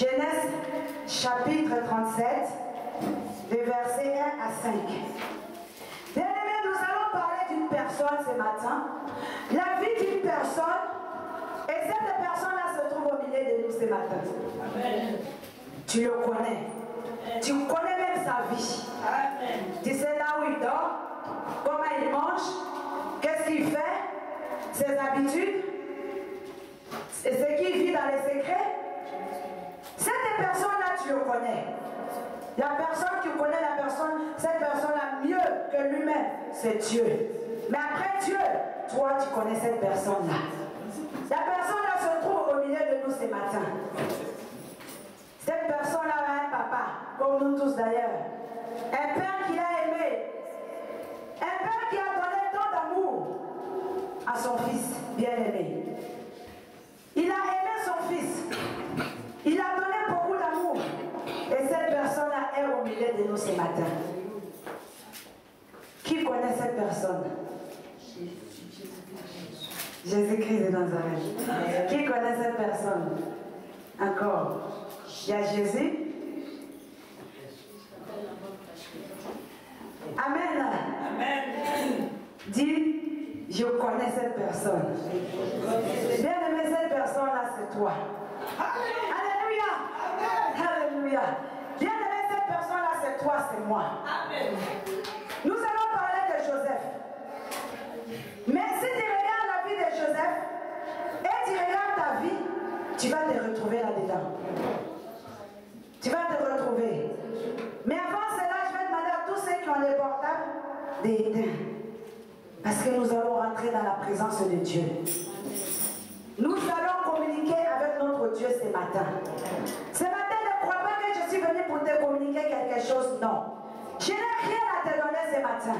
Genèse chapitre 37, les versets 1 à 5. Bien-aimés, nous allons parler d'une personne ce matin, la vie d'une personne, et cette personne-là se trouve au milieu de nous ce matin. Amen. Tu le connais. Tu connais même sa vie. Amen. Tu sais là où il dort, comment il mange, qu'est-ce qu'il fait, ses habitudes, et ce qu'il vit dans les secrets. Cette personne-là, tu le connais. La personne, tu connais la personne, cette personne-là mieux que lui-même, c'est Dieu. Mais après Dieu, toi, tu connais cette personne-là. La personne-là se trouve au milieu de nous ce matin. Cette personne-là a un papa, comme nous tous d'ailleurs. Un père qui l'a aimé. Un père qui a donné tant d'amour à son fils bien-aimé. Il a aimé son fils. Il a donné beaucoup d'amour. Et cette personne-là est au milieu de nous ce matin. Qui connaît cette personne? Jésus-Christ de Nazareth. Qui connaît cette personne? Encore. Il y a Jésus. Amen. Amen. Dis, je connais cette personne. Bien aimé, cette personne-là, c'est toi. Alléluia. Alléluia. Bien aimé, cette personne-là, c'est toi, c'est moi. Amen. Nous allons parler de Joseph. Mais si tu regardes la vie de Joseph et tu regardes ta vie, tu vas te retrouver là-dedans. Tu vas te retrouver. Mais avant cela, je vais demander à tous ceux qui ont les portables d'éteindre. Parce que nous allons rentrer dans la présence de Dieu. Nous allons communiquer avec notre Dieu ce matin. Ce matin, ne crois pas que je suis venu pour te communiquer quelque chose. Non. Je n'ai rien à te donner ce matin.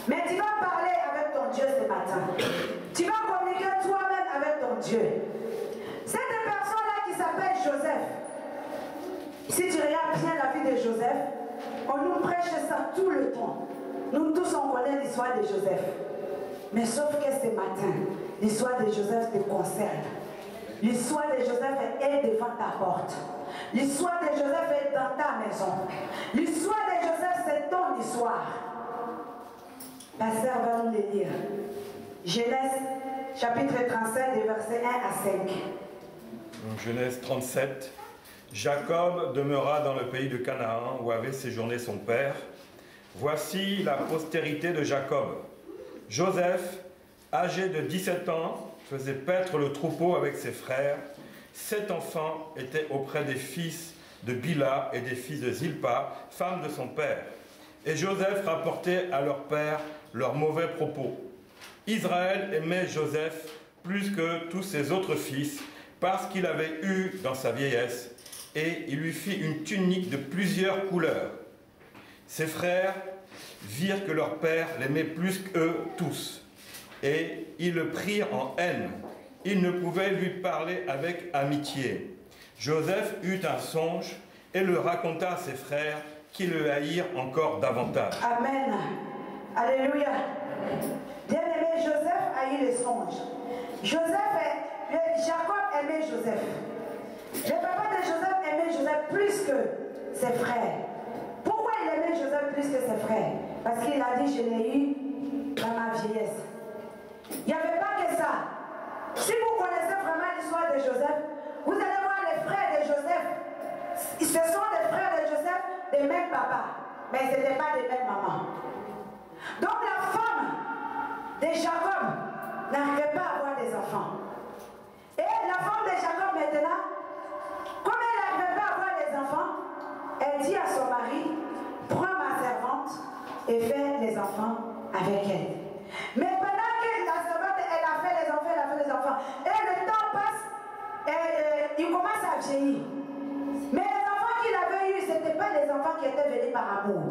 Mais tu vas parler avec ton Dieu ce matin. Tu vas communiquer toi-même avec ton Dieu. Cette personne-là qui s'appelle Joseph. Si tu regardes bien la vie de Joseph, on nous prêche ça tout le temps. Nous tous on connaît l'histoire de Joseph. Mais sauf que ce matin, l'histoire de Joseph te concerne. L'histoire de Joseph est devant ta porte. L'histoire de Joseph est dans ta maison. L'histoire de Joseph, c'est ton histoire. Pasteur va nous le dire. Genèse chapitre 37, des versets 1 à 5. Donc, Genèse 37. Jacob demeura dans le pays de Canaan où avait séjourné son père. Voici la postérité de Jacob. Joseph, âgé de 17 ans, faisait paître le troupeau avec ses frères. 7 enfants étaient auprès des fils de Bila et des fils de Zilpa, femme de son père. Et Joseph rapportait à leur père leurs mauvais propos. Israël aimait Joseph plus que tous ses autres fils, parce qu'il avait eu dans sa vieillesse, et il lui fit une tunique de plusieurs couleurs. Ses frères virent que leur père l'aimait plus qu'eux tous, et ils le prirent en haine. Ils ne pouvaient lui parler avec amitié. Joseph eut un songe et le raconta à ses frères, qui le haïrent encore davantage. Amen. Alléluia. Bien-aimé, Joseph haït les songes. Jacob aimait Joseph. Le papa de Joseph aimait Joseph plus que ses frères. Pourquoi il aimait Joseph plus que ses frères? Parce qu'il a dit, je l'ai eu dans ma vieillesse. Il n'y avait pas que ça. Si vous connaissez vraiment l'histoire de Joseph, vous allez voir les frères de Joseph. Ce sont des frères de Joseph des mêmes papas, mais ce n'étaient pas des mêmes mamans. Donc la femme de Jacob n'arrivait pas à avoir des enfants. Et la femme de Jacob maintenant, comme elle n'arrivait pas à avoir des enfants, elle dit à son mari, prends ma servante et fais les enfants avec elle. Mais pendant que la servante, elle a fait les enfants, elle a fait les enfants, et le temps passe, et il commence à vieillir. Mais les enfants qu'il avait eus, ce n'étaient pas les enfants qui étaient venus par amour.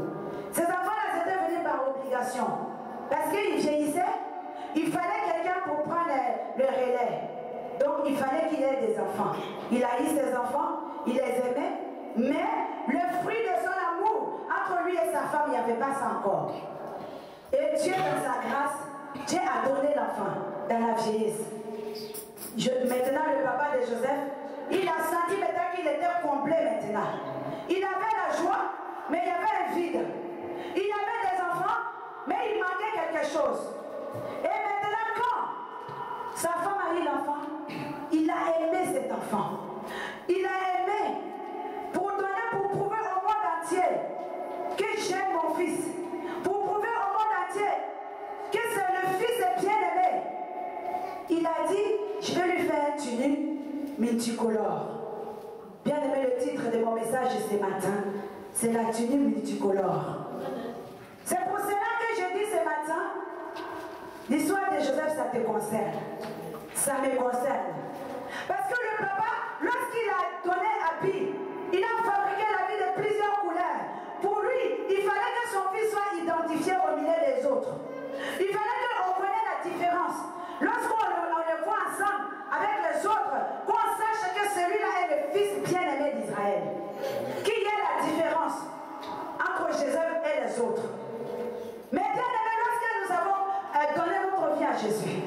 Ces enfants-là étaient venus par obligation. Parce qu'ils vieillissaient, il fallait quelqu'un pour prendre le relais. Donc il fallait qu'il ait des enfants. Il a eu ses enfants, il les aimait, mais le fruit de son amour entre lui et sa femme, il n'y avait pas ça encore. Et Dieu, dans sa grâce, Dieu a donné l'enfant dans la vieillesse. Maintenant, le papa de Joseph il a senti maintenant qu'il était complet maintenant. Il avait la joie, mais il y avait un vide. Il y avait des enfants, mais il manquait quelque chose. Et maintenant, quand sa femme a eu l'enfant, il a aimé cet enfant. Il a aimé pour prouver au monde entier que j'aime mon fils. Pour prouver au monde entier que c'est le fils bien-aimé. Il a dit, je vais lui faire une tunique multicolore. Bien-aimé, le titre de mon message ce matin, c'est la tunique multicolore. C'est pour cela que je dis ce matin, l'histoire de Joseph, ça te concerne. Ça me concerne. Parce que le papa, lorsqu'il a donné habit, il a fabriqué l'habit de plusieurs couleurs. Pour lui, il fallait que son fils soit identifié au milieu des autres. Il fallait qu'on connaisse la différence. Lorsqu'on le voit ensemble avec les autres, qu'on sache que celui-là est le fils bien-aimé d'Israël. Qu'il y ait la différence entre Joseph et les autres. Mais bien-aimé, lorsque nous avons donné notre vie à Jésus,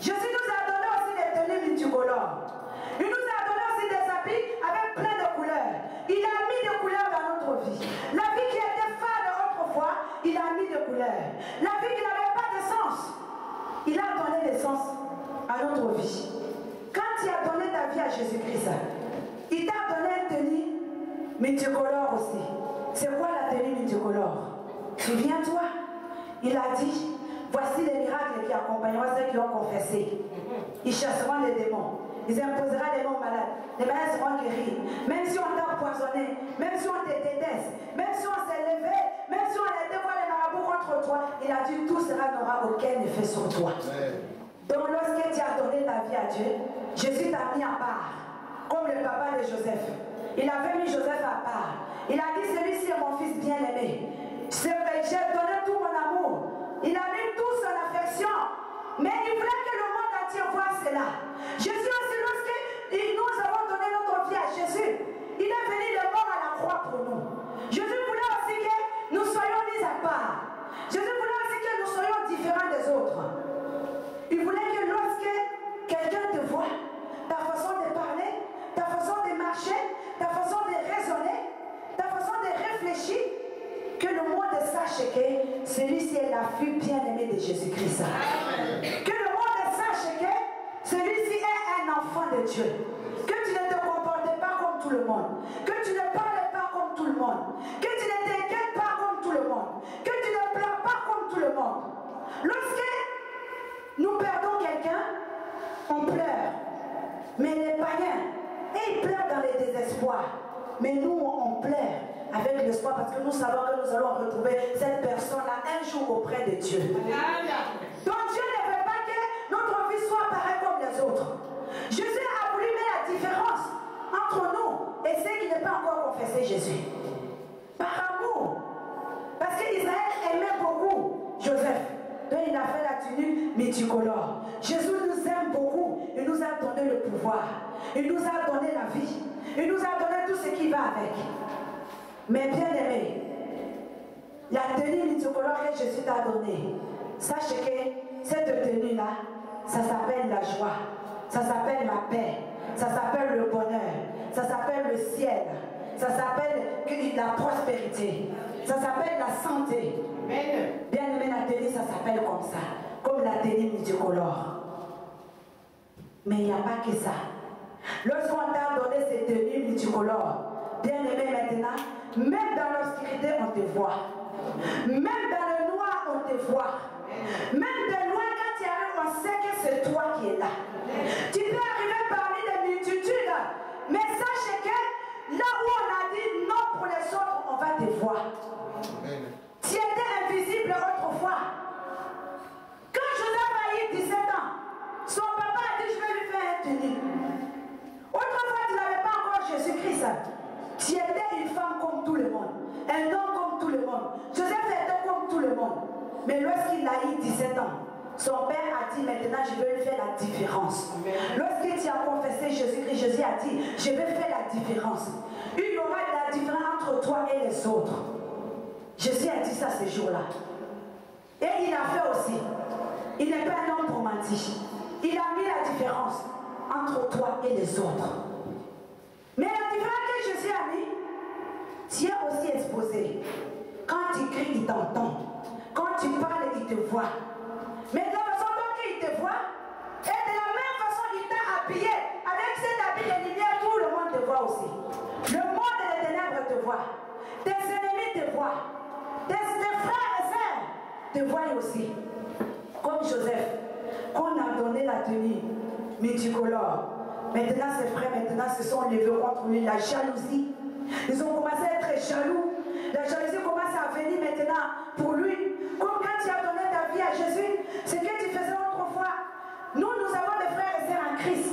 Jésus nous a donné aussi des tenues multicolores. Il nous a donné aussi des habits avec plein de couleurs. Il a mis des couleurs dans notre vie. La vie qui était fade autrefois, il a mis des couleurs. La vie qui n'avait pas de sens, il a donné des sens à notre vie. Quand tu as donné ta vie à Jésus-Christ, il t'a donné une tenue multicolore aussi. C'est quoi la tenue multicolore? Souviens-toi, il a dit, voici les miracles qui accompagneront ceux qui ont confessé. Ils chasseront les démons. Ils imposeront les mots malades. Les malades seront guéris. Même si on t'a empoisonné, même si on te déteste, même si on s'est levé, même si on a dévoilé les marabouts contre toi, il a dit tout cela n'aura aucun effet sur toi. Donc lorsque tu as donné ta vie à Dieu, Jésus t'a mis à part, comme le papa de Joseph. Il avait mis Joseph à part. Il a dit, celui-ci est mon fils bien-aimé. J'ai donné tout mon amour. Il a mis toute son affection. Mais il voulait que le monde entier voie cela. Jésus aussi, lorsque nous avons donné notre vie à Jésus, il est venu de mort à la croix pour nous. Jésus voulait aussi que nous soyons mis à part. Jésus voulait aussi que nous soyons différents des autres. Il voulait que lorsque quelqu'un te voit, ta façon de parler, ta façon de marcher, ta façon de raisonner, ta façon de réfléchir, que le monde sache que celui-ci est la fille bien-aimée de Jésus-Christ. Que le monde sache que celui-ci est un enfant de Dieu. Que tu ne te comportes pas comme tout le monde. Que tu ne parles pas comme tout le monde. Que tu ne t'inquiètes pas comme tout le monde. Que tu ne pleures pas comme tout le monde. Lorsque nous perdons quelqu'un, on pleure. Mais les païens, ils pleurent dans le désespoir. Mais nous, on pleure avec l'espoir parce que nous savons que nous allons retrouver cette personne-là un jour auprès de Dieu. Donc Dieu ne veut pas que notre vie soit pareille comme les autres. Jésus a voulu mettre la différence entre nous et ceux qui n'ont pas encore confessé Jésus. Par amour. Parce qu'Israël aimait beaucoup Joseph. Donc il a fait la tenue multicolore. Jésus nous aime beaucoup. Il nous a donné le pouvoir. Il nous a donné la vie. Il nous a donné tout ce qui va avec. Mais bien aimé, la tenue multicolore que Jésus t'a donnée, sache que cette tenue-là, ça s'appelle la joie, ça s'appelle la paix, ça s'appelle le bonheur, ça s'appelle le ciel, ça s'appelle la prospérité, ça s'appelle la santé. Bien aimé, la tenue, ça s'appelle comme ça, comme la tenue multicolore. Mais il n'y a pas que ça. Lorsqu'on t'a donné cette tenue multicolore, bien aimé maintenant, même dans l'obscurité, on te voit. Même dans le noir, on te voit. Même de loin, quand tu arrives, on sait que c'est toi qui es là. Tu peux arriver parmi des multitudes, mais sache que là où on a dit non pour les autres, on va te voir. Tu étais invisible autrefois. Quand Joseph a eu 17 ans, son papa a dit, je vais lui faire un tenue. Autrefois, tu n'avais pas encore Jésus-Christ. Tu étais une femme comme tout le monde, un homme comme tout le monde. Joseph était comme tout le monde. Mais lorsqu'il a eu 17 ans, son père a dit, maintenant je vais lui faire la différence. Lorsque tu as confessé Jésus-Christ, Jésus a dit, je vais faire la différence. Il y aura la différence entre toi et les autres. Jésus a dit ça ce jour-là. Et il a fait aussi. Il n'est pas un homme pour mentir. Il a mis la différence entre toi et les autres. ami, tu es aussi exposé. Quand tu cries, il t'entend. Quand tu parles, il te voit. Mais de la façon dont il te voit, et de la même façon, il t'a habillé. Avec cet habit de lumière, tout le monde te voit aussi. Le monde des ténèbres te voit. Tes ennemis te voient. Tes frères et sœurs te voient aussi. Comme Joseph, qu'on a donné la tenue multicolore. Maintenant, ses frères se sont levés contre lui. La jalousie. Ils ont commencé à être jaloux. La jalousie commence à venir maintenant pour lui. Comme quand tu as donné ta vie à Jésus, ce que tu faisais autrefois. Nous avons des frères et sœurs en Christ.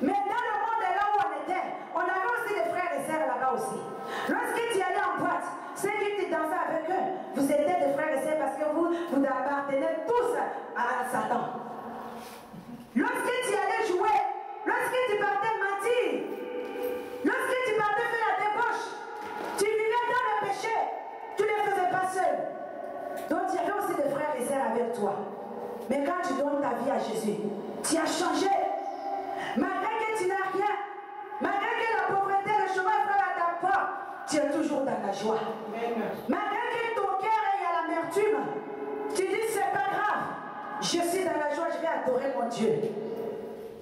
Mais dans le monde là où on était, on avait aussi des frères et sœurs là-bas aussi. Lorsque tu allais en boîte, ceux qui dansaient avec eux, vous étiez des frères et sœurs parce que vous appartenez tous à Satan. Lorsque tu allais jouer, lorsque tu partais mentir, lorsque tu partais faire la débauche, tu vivais dans le péché, tu ne le faisais pas seul. Donc il y avait aussi des frères et sœurs avec toi. Mais quand tu donnes ta vie à Jésus, tu as changé. Malgré que tu n'as rien, malgré que la pauvreté, le chemin frappe à ta porte, tu es toujours dans la joie. Malgré que ton cœur est à l'amertume, tu dis c'est pas grave, je suis dans la joie, je vais adorer mon Dieu.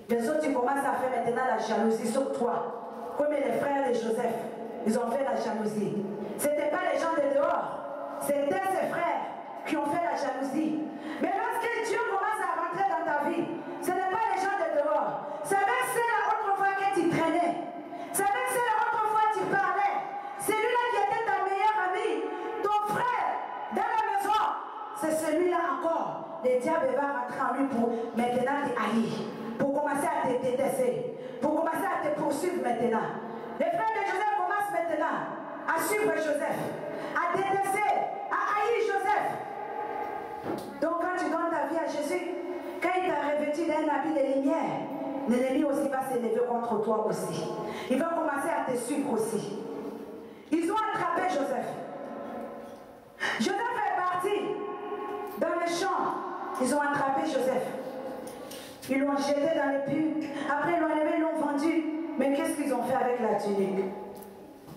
Les autres, tu commences à faire maintenant la jalousie sur toi. Comme les frères de Joseph, ils ont fait la jalousie. Ce n'étaient pas les gens de dehors, c'était ses frères qui ont fait la jalousie. Mais lorsque Dieu commence à rentrer dans ta vie, ce n'est pas les gens de dehors. C'est avec ceux-là autrefois que tu traînais. C'est avec ceux-là autrefois que tu parlais. Celui-là qui était ta meilleure amie, ton frère, dans la maison, c'est celui-là encore. Le diable va rentrer en lui pour maintenant te haïr, pour commencer à te détester, pour commencer à te poursuivre maintenant. Les frères de Joseph commencent maintenant à suivre Joseph, à détester, à haïr Joseph. Donc quand tu donnes ta vie à Jésus, quand il t'a revêtu d'un habit de lumière, l'ennemi aussi va s'élever contre toi aussi. Il va commencer à te suivre aussi. Ils ont attrapé Joseph. Joseph est parti dans les champs. Ils ont attrapé Joseph. Ils l'ont jeté dans les puits. Après, ils l'ont enlevé, ils l'ont vendu. Mais qu'est-ce qu'ils ont fait avec la tunique?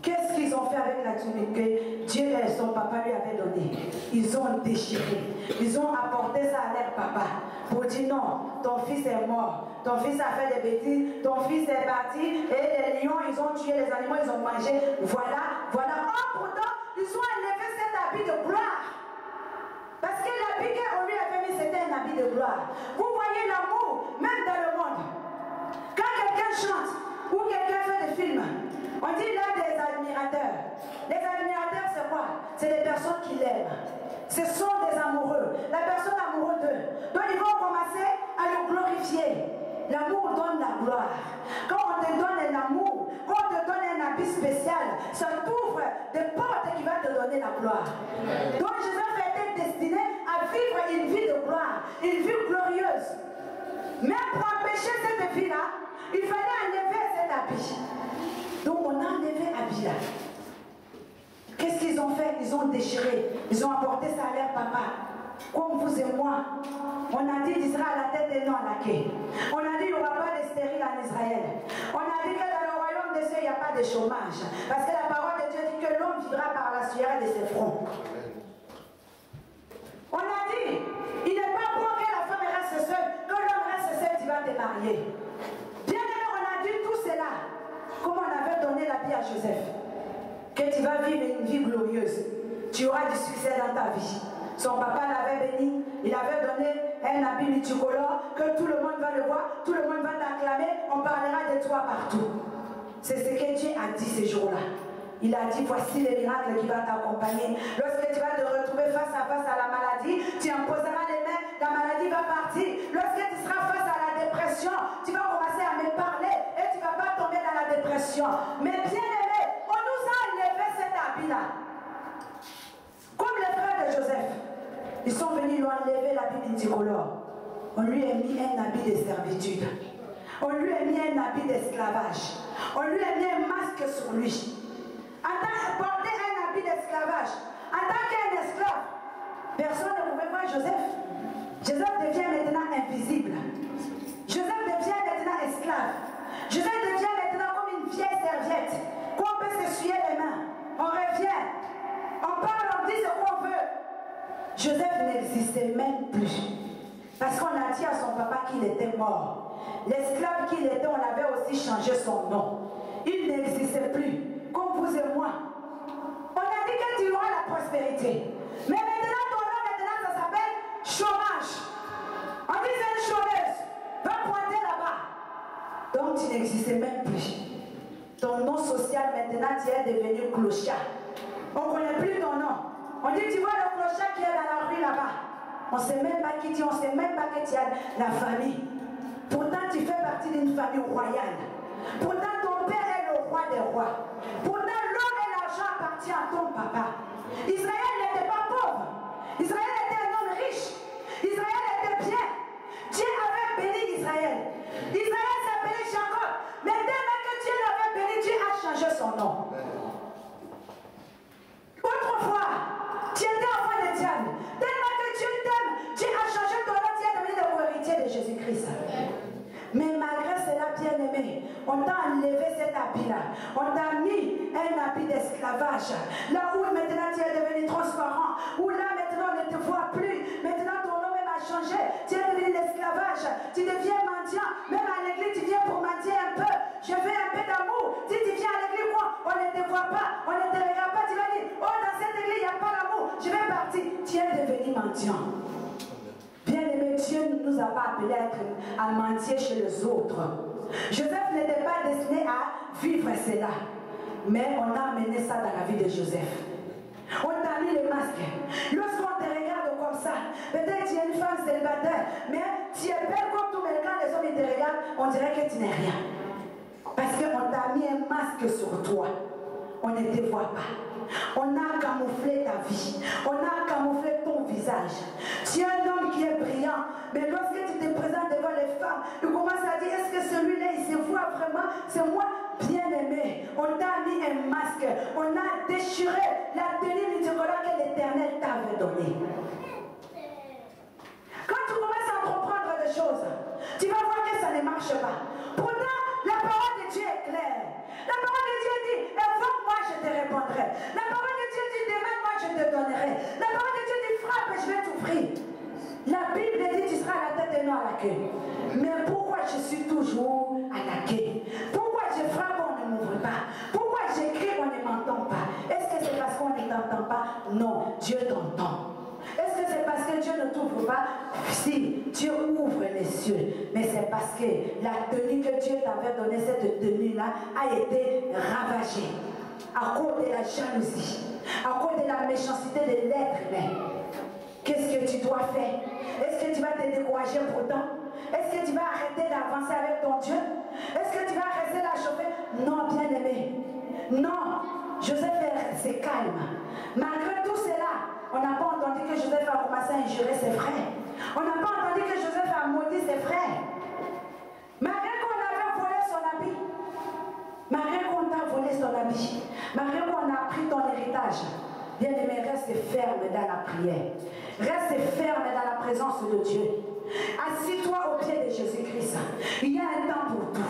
Qu'est-ce qu'ils ont fait avec la tunique que Dieu et son papa lui avaient donnée? Ils ont déchiré. Ils ont apporté ça à leur papa pour dire non, ton fils est mort. Ton fils a fait des bêtises. Ton fils est parti. Et les lions, ils ont tué les animaux, ils ont mangé. Voilà, voilà. Oh, pourtant, ils ont enlevé cet habit de gloire. Parce que l'habit qu'on lui avait mis, c'était un habit de gloire. Vous voyez l'amour, même dans le monde. Quand quelqu'un chante ou quelqu'un fait des films, on dit là des admirateurs. Les admirateurs, c'est quoi? C'est des personnes qui l'aiment. Ce sont des amoureux. La personne amoureuse d'eux. Donc ils vont commencer à le glorifier. L'amour donne la gloire. Quand on te donne l'amour, quand on te donne un habit spécial, ça t'ouvre des portes qui vont te donner la gloire. Donc Joseph était destiné à vivre une vie de gloire, une vie glorieuse. Mais pour empêcher cette vie-là, il fallait enlever cet habit. Donc on a enlevé l'habit là. Qu'est-ce qu'ils ont fait? Ils ont déchiré. Ils ont apporté ça à leur papa. Comme vous et moi, on a dit d'Israël à la tête des noms à la quai. On a dit qu'il n'y aura pas de stérile en Israël. On a dit que dans le royaume des cieux, il n'y a pas de chômage. Parce que la parole de Dieu dit que l'homme vivra par la sueur de ses fronts. On a dit, il n'est pas bon que la femme reste seule, que l'homme reste seul, tu vas te marier. Bien aimé, on a dit tout cela, comme on avait donné la vie à Joseph. Que tu vas vivre une vie glorieuse. Tu auras du succès dans ta vie. Son papa l'avait béni, il avait donné un habit multicolore, que tout le monde va le voir, tout le monde va t'acclamer, on parlera de toi partout. C'est ce que Dieu a dit ces jours-là. Il a dit, voici le miracle qui va t'accompagner. Lorsque tu vas te retrouver face à la maladie, tu imposeras les mains, la maladie va partir. Lorsque tu seras face à la dépression, tu vas commencer à me parler et tu ne vas pas tomber dans la dépression. Mais bien aimé, on nous a enlevé cet habit-là. Comme les frères de Joseph, ils sont venus lui enlever l'habit multicolore. On lui a mis un habit de servitude. On lui a mis un habit d'esclavage. On lui a mis un masque sur lui. En tant que porter un habit d'esclavage, en tant qu'un esclave, personne ne pouvait voir Joseph. Joseph devient maintenant invisible. Joseph devient maintenant esclave. Joseph devient maintenant comme une vieille serviette qu'on peut se On parle, on dit ce qu'on veut. Joseph n'existait même plus. Parce qu'on a dit à son papa qu'il était mort. L'esclave qu'il était, on avait aussi changé son nom. Il n'existait plus, comme vous et moi. On a dit que tu auras la prospérité. Mais maintenant, ton nom, maintenant, ça s'appelle chômage. On dit c'est une chômeuse. Va pointer là-bas. Donc tu n'existais même plus. Ton nom social, maintenant, tu es devenu clochard. On ne connaît plus ton nom. On dit, tu vois le clochard qui est dans la rue là-bas. On ne sait même pas qui tu es, on ne sait même pas que tu as la famille. Pourtant, tu fais partie d'une famille royale. Pourtant, ton père est le roi des rois. Pourtant, l'or et l'argent appartiennent à ton papa. Israël n'était pas pauvre. Israël était un homme riche. Israël était bien. Dieu avait béni Israël. Israël s'appelait Jacob. Mais dès que Dieu l'avait béni, Dieu a changé son nom. Autrefois, tu étais enfant de diable. Tellement que Dieu t'aime, Dieu a changé ton nom, tu es devenu le co-héritier de Jésus-Christ. Mais malgré cela, bien-aimé, on t'a enlevé cet habit-là. On t'a mis un habit d'esclavage. Là où maintenant tu es devenu transparent, où là maintenant on ne te voit plus. Maintenant ton nom même a changé. Tu es devenu l'esclavage. Tu deviens mendiant. Même à l'église, tu viens pour mendier un peu. Je veux un peu d'amour. Si tu viens à l'église, moi, on ne te voit pas, on ne te regarde pas. Tu vas dire, oh, dans cette église, il n'y a pas d'amour. Je vais partir. Tu es devenu mendiant. Bien-aimé, Dieu ne nous a pas appelés à mentir chez les autres. Joseph n'était pas destiné à vivre cela. Mais on a amené ça dans la vie de Joseph. On t'a mis le masque. Lorsqu'on te regarde comme ça, peut-être tu es une femme célibataire, mais tu es belle comme tout, mais quand les hommes te regardent, on dirait que tu n'es rien. Parce qu'on t'a mis un masque sur toi. On ne te voit pas. On a camouflé ta vie. On a camouflé ton visage. Tu es un homme qui est brillant. Mais lorsque tu te présentes devant les femmes, tu commences à dire, est-ce que celui-là, il se voit vraiment? C'est moi, bien-aimé. On t'a mis un masque. On a déchiré la tenue multicolore que l'Éternel t'avait donnée. Quand tu commences à comprendre des choses, tu vas voir que ça ne marche pas. Pourtant, la parole de Dieu est claire. La parole de Dieu dit, invoque-moi, je te répondrai. La parole de Dieu dit, demande-moi, je te donnerai. La parole de Dieu dit, frappe et je vais t'ouvrir. La Bible dit, tu seras à la tête et non à la queue. Mais pourquoi je suis toujours à la queue? Pourquoi je frappe, on ne m'ouvre pas? Pourquoi j'écris, on ne m'entend pas? Est-ce que c'est parce qu'on ne t'entend pas? Non, Dieu t'entend. Est-ce que c'est parce que Dieu ne t'ouvre pas? Si, Dieu ouvre les cieux. Mais c'est parce que la tenue que Dieu t'avait donnée, cette tenue-là, a été ravagée. À cause de la jalousie, à cause de la méchanceté de l'être humain. Qu'est-ce que tu dois faire? Est-ce que tu vas te décourager pourtant? Est-ce que tu vas arrêter d'avancer avec ton Dieu? Est-ce que tu vas rester là chauffer? Non, bien-aimé. Non, Joseph est resté calme. Malgré tout cela, on n'a pas entendu que Joseph a commencé à injurer ses frères. On n'a pas entendu que Joseph a maudit ses frères. Malgré qu'on avait volé son habit, malgré qu'on t'a volé son habit, malgré qu'on a pris ton héritage, bien-aimé, reste ferme dans la prière. Reste ferme dans la présence de Dieu. Assis-toi au pied de Jésus-Christ. Il y a un temps pour tout.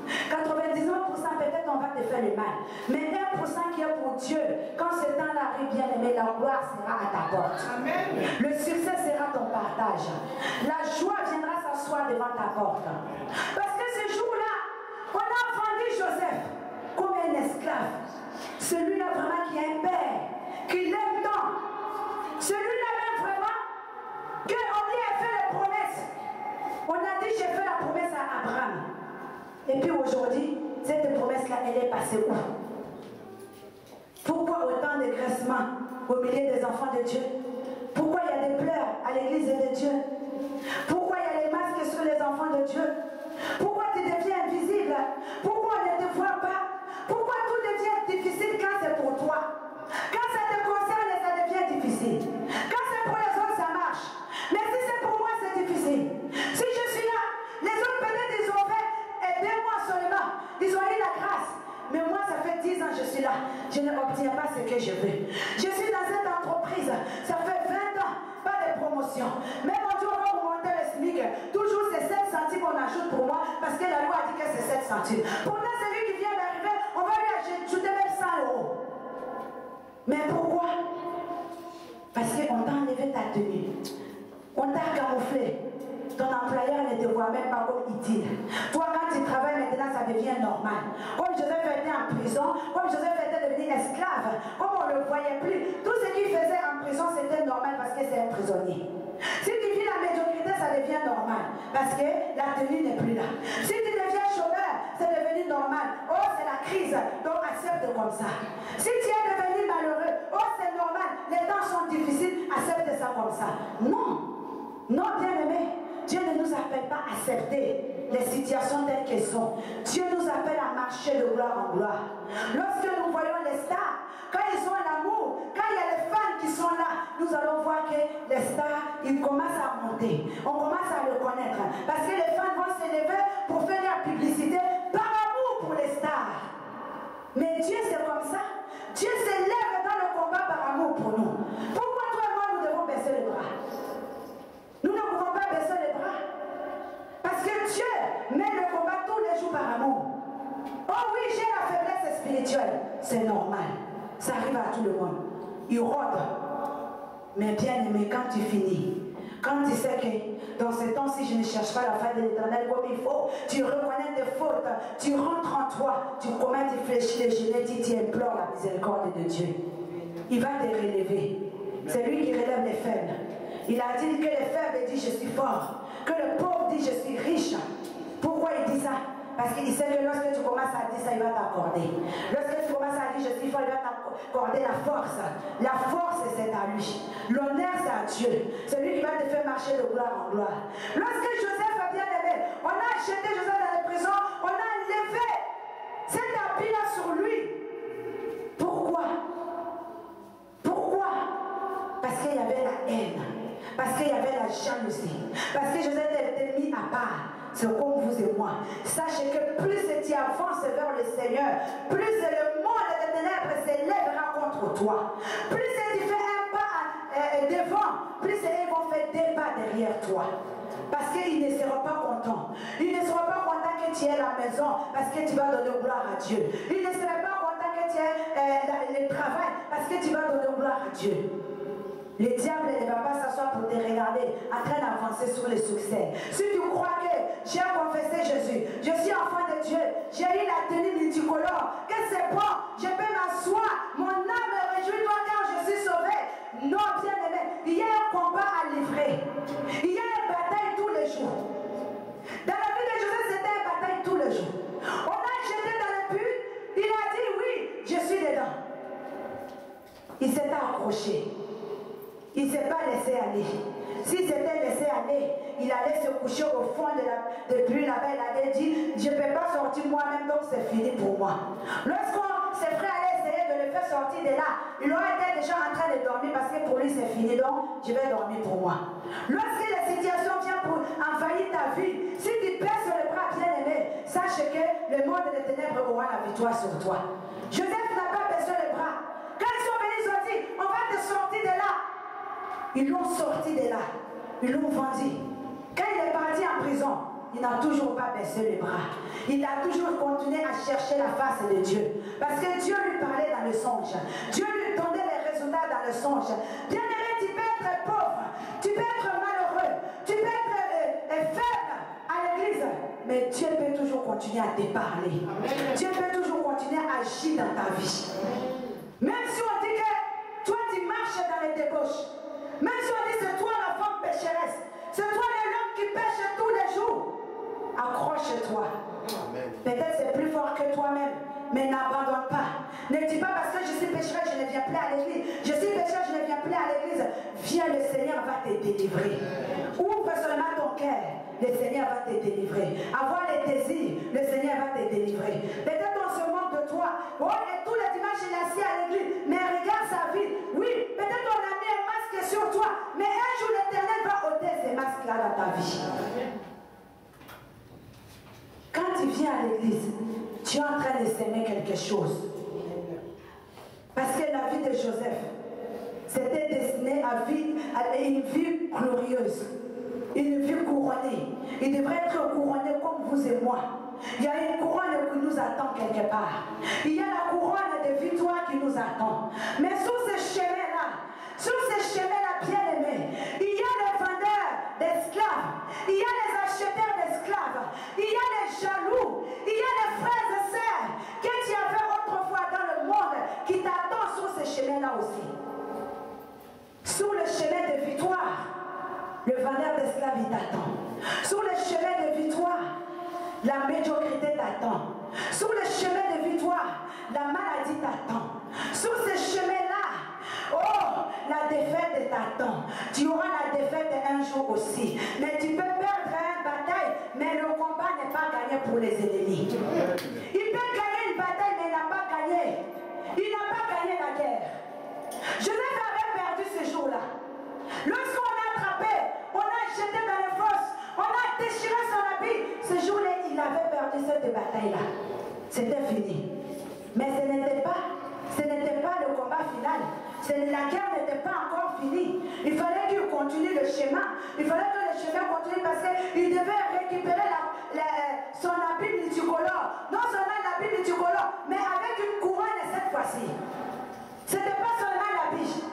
99% peut-être on va te faire le mal. Mais 1% qui est pour Dieu, quand ce temps-là arrive, bien-aimé, la gloire sera à ta porte. Amen. Le succès sera ton partage. La joie viendra s'asseoir devant ta porte. Parce que ce jour-là, on a vendu Joseph comme un esclave. Celui-là vraiment qui est un père, qui l'aime tant. Celui-là même vraiment, qu'on lui a fait les promesses. On a dit, j'ai fait la promesse à Abraham. Et puis aujourd'hui, cette promesse-là, elle est passée où? Pourquoi autant de graissements au milieu des enfants de Dieu? Pourquoi il y a des pleurs à l'église de Dieu? Pourquoi il y a les masques sur les enfants de Dieu? Pourquoi tu deviens invisible? Pourquoi on ne te voit pas? Pourquoi tout devient difficile quand c'est pour toi? Quand ça te concerne, ça devient difficile. Quand c'est pour les autres, ça marche. Mais si c'est pour moi, c'est difficile. Si je suis là, les autres peut-être ils ont fait aidez-moi seulement. Ils ont eu la grâce. Mais moi, ça fait 10 ans que je suis là. Je n'obtiens pas ce que je veux. Je suis dans cette entreprise. Ça fait 20 ans. Pas de promotion. Même on dit on va vous monter le SMIC. Toujours c'est 7 centimes qu'on ajoute pour moi. Parce que la loi a dit que c'est 7 centimes. Pourtant, celui qui vient d'arriver, on va lui ajouter même 100 €. Mais pourquoi? t'a camouflé. Ton employeur ne te voit même pas comme utile. Toi, quand tu travailles maintenant, ça devient normal. Comme Joseph était en prison, comme Joseph était devenu esclave, comme on ne le voyait plus, tout ce qu'il faisait en prison, c'était normal parce que c'est un prisonnier. Si tu vis la médiocrité, ça devient normal parce que la tenue n'est plus là. Si tu deviens chômeur, c'est devenu normal. Oh, c'est la crise, donc accepte comme ça. Si tu es devenu malheureux, oh, c'est normal, les temps sont difficiles, accepte ça comme ça. Non, non, bien-aimé. Dieu ne nous appelle pas à accepter les situations telles qu'elles sont. Dieu nous appelle à marcher de gloire en gloire. Lorsque nous voyons les stars, quand ils ont l'amour, quand il y a les fans qui sont là, nous allons voir que les stars, ils commencent à monter. On commence à le connaître. Parce que les fans vont s'élever pour faire la publicité par amour pour les stars. Mais Dieu, c'est comme ça. Dieu s'élève dans le combat par amour pour nous. Pourquoi toi et moi, nous devons baisser les bras? Nous ne pouvons pas baisser les bras. Parce que Dieu met le combat tous les jours par amour. Oh oui, j'ai la faiblesse spirituelle. C'est normal. Ça arrive à tout le monde. Il rôde. Mais bien aimé, quand tu finis, quand tu sais que dans ce temps-ci, je ne cherche pas la face de l'Éternel comme il faut, tu reconnais tes fautes, tu rentres en toi, tu commets, tu fléchis les genoux, tu implores la miséricorde de Dieu. Il va te relever. C'est lui qui relève les faibles. Il a dit que les faibles disent je suis fort, que le pauvre dit je suis riche. Pourquoi il dit ça? Parce qu'il sait que lorsque tu commences à dire ça, il va t'accorder. Lorsque tu commences à dire je suis fort, il va t'accorder la force. La force, c'est à lui. L'honneur, c'est à Dieu. C'est lui qui va te faire marcher de gloire en gloire. Lorsque Joseph a bien aimé, on a jeté Joseph dans la prison, on a levé cet habit-là sur lui. Pourquoi? Pourquoi? Parce qu'il y avait la haine. Parce qu'il y avait la jalousie. Parce que Joseph était mis à part. C'est comme vous et moi. Sachez que plus tu avances vers le Seigneur, plus le monde des ténèbres s'élèvera contre toi. Plus tu fais un pas devant, plus ils vont faire des pas derrière toi. Parce qu'ils ne seront pas contents. Ils ne seront pas contents que tu aies la maison parce que tu vas donner gloire à Dieu. Ils ne seront pas contents que tu aies le travail parce que tu vas donner gloire à Dieu. Le diable ne va pas s'asseoir pour te regarder en train d'avancer sur le succès. Si tu crois que j'ai confessé Jésus, je suis enfant de Dieu, j'ai eu la tenue multicolore, que c'est bon, je peux m'asseoir, mon âme me réjouit car je suis sauvé. Non, bien aimé, il y a un combat à livrer. Il y a une bataille tous les jours. Dans la vie de Joseph, c'était une bataille tous les jours. On a jeté dans le puits, il a dit oui, je suis dedans. Il s'est accroché. Il ne s'est pas laissé aller. S'il s'était laissé aller, il allait se coucher au fond de pluie là-bas. Il avait dit, je ne peux pas sortir moi-même, donc c'est fini pour moi. Lorsqu'on ses frères allaient essayer de le faire sortir de là, il aurait été déjà en train de dormir parce que pour lui c'est fini, donc je vais dormir pour moi. Lorsque la situation vient pour envahir ta vie, si tu baisses le bras bien aimé, sache que le monde des ténèbres aura la victoire sur toi. Joseph n'a pas baissé le bras. Quand ils sont venus, ils ont dit, on va te sortir de là. Ils l'ont sorti de là. Ils l'ont vendu. Quand il est parti en prison, il n'a toujours pas baissé les bras. Il a toujours continué à chercher la face de Dieu. Parce que Dieu lui parlait dans le songe. Dieu lui donnait les résultats dans le songe. Bien aimé, tu peux être pauvre. Tu peux être malheureux. Tu peux être faible à l'église. Mais Dieu peut toujours continuer à te parler. Dieu peut toujours continuer à agir dans ta vie. Même si on dit que toi tu marches dans les débauches. Même si on dit c'est toi la femme pécheresse, c'est toi l'homme qui pêche tous les jours, accroche-toi. Peut-être c'est plus fort que toi-même, mais n'abandonne pas. Ne dis pas parce que je suis pécheresse, je ne viens plus à l'église. Je suis pécheresse, je ne viens plus à l'église. Viens, le Seigneur va te délivrer. Ouvre seulement ton cœur, le Seigneur va te délivrer. Avoir les désirs, le Seigneur va te délivrer. Peut-être on se moque de toi. Oh, et tous les dimanches il est assis à l'église, mais regarde sa vie. Oui, peut-être on a mis un masque sur toi, mais un jour l'Éternel va ôter ces masques-là dans ta vie. Quand tu viens à l'église, tu es en train de s'aimer quelque chose. Parce que la vie de Joseph, c'était destiné à une vie glorieuse, une vie couronnée. Il devrait être couronné comme vous et moi. Il y a une couronne qui nous attend quelque part. Il y a la couronne de victoire qui nous attend. Mais sur ce chemin-là, bien aimé, il y a le vendeur il y a les acheteurs d'esclaves, il y a les jaloux, il y a les frères et sœurs que tu avais autrefois dans le monde qui t'attendent sur ce chemin-là aussi. Sur le chemin de victoire, le vendeur d'esclaves il t'attend. Sur le chemin de victoire, la médiocrité t'attend. Sur le chemin de victoire, la maladie t'attend. Sur ce chemin-là, oh, la défaite t'attend. Tu auras la défaite un jour aussi. Mais tu peux perdre une bataille, mais le combat n'est pas gagné pour les ennemis. Il peut gagner une bataille, mais il n'a pas gagné. Il n'a pas gagné la guerre. Joseph avait perdu ce jour-là. Lorsqu'on l'a attrapé, on l'a jeté dans les fosses, on a déchiré son habit. Ce jour-là, il avait perdu cette bataille-là. C'était fini. Mais ce n'était pas le combat final. La guerre n'était pas encore finie. Il fallait qu'il continue le chemin. Il fallait que le chemin continue parce qu'il devait récupérer son habit multicolore. Non seulement l'habit multicolore, mais avec une couronne cette fois-ci. Ce n'était pas seulement l'habit.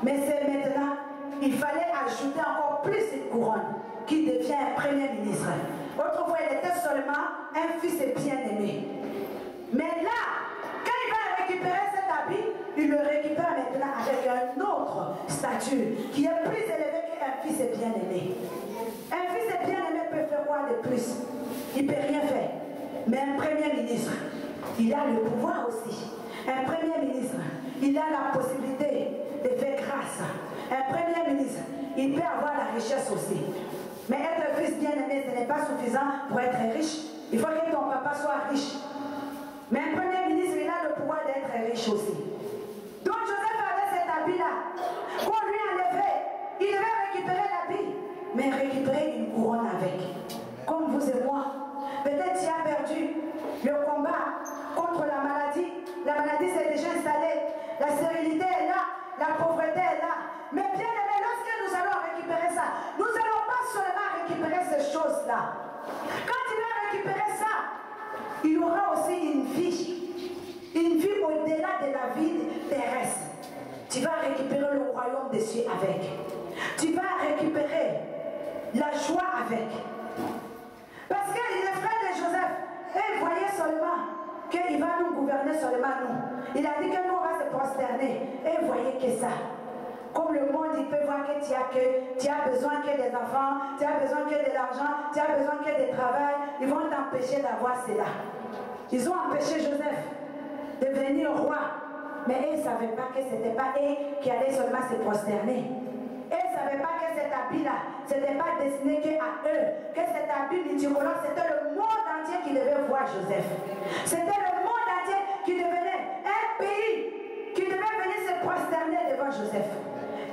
Mais c'est maintenant, il fallait ajouter encore plus une couronne qui devient un premier ministre. Autrefois, il était seulement un fils bien-aimé. Mais là, quand il va récupérer cet habit, il le récupère maintenant avec un autre statut qui est plus élevé qu'un fils bien-aimé. Un fils bien-aimé peut faire quoi de plus? Il ne peut rien faire. Mais un premier ministre, il a le pouvoir aussi. Un premier ministre, il a la possibilité de faire grâce. Un premier ministre, il peut avoir la richesse aussi. Mais être fils bien-aimé, ce n'est pas suffisant pour être riche. Il faut que ton papa soit riche. Mais un premier ministre, il a le pouvoir d'être riche aussi. Donc Joseph avait cet habit-là. Qu'on lui enlevait, il devait récupérer l'habit, mais récupérer une couronne avec. Comme vous et moi. Peut-être tu as perdu le combat contre la maladie. La maladie s'est déjà installée. La stérilité est là. La pauvreté est là. Mais bien aimé, lorsque nous allons récupérer ça, nous n'allons pas seulement récupérer ces choses-là. Quand tu vas récupérer ça, il y aura aussi une vie au-delà de la vie terrestre. Tu vas récupérer le royaume des cieux avec. Tu vas récupérer la joie avec. Parce que les frères de Joseph, ils voyaient seulement qu'il va nous gouverner seulement nous. Il a dit que nous on va se prosterner. Et ils voyaient que ça. Comme le monde, il peut voir que tu as besoin que des enfants, tu as besoin que de l'argent, tu as besoin que de travail. Ils vont t'empêcher d'avoir cela. Ils ont empêché Joseph de devenir roi. Mais eux ne savaient pas que ce n'était pas eux qui allaient seulement se prosterner. Eux ne savaient pas que cet habit-là, ce n'était pas destiné qu'à eux. Que cet habit multicolore, c'était le monde entier qui devait voir Joseph. C'était le monde entier qui devenait un pays qui devait venir se prosterner devant Joseph.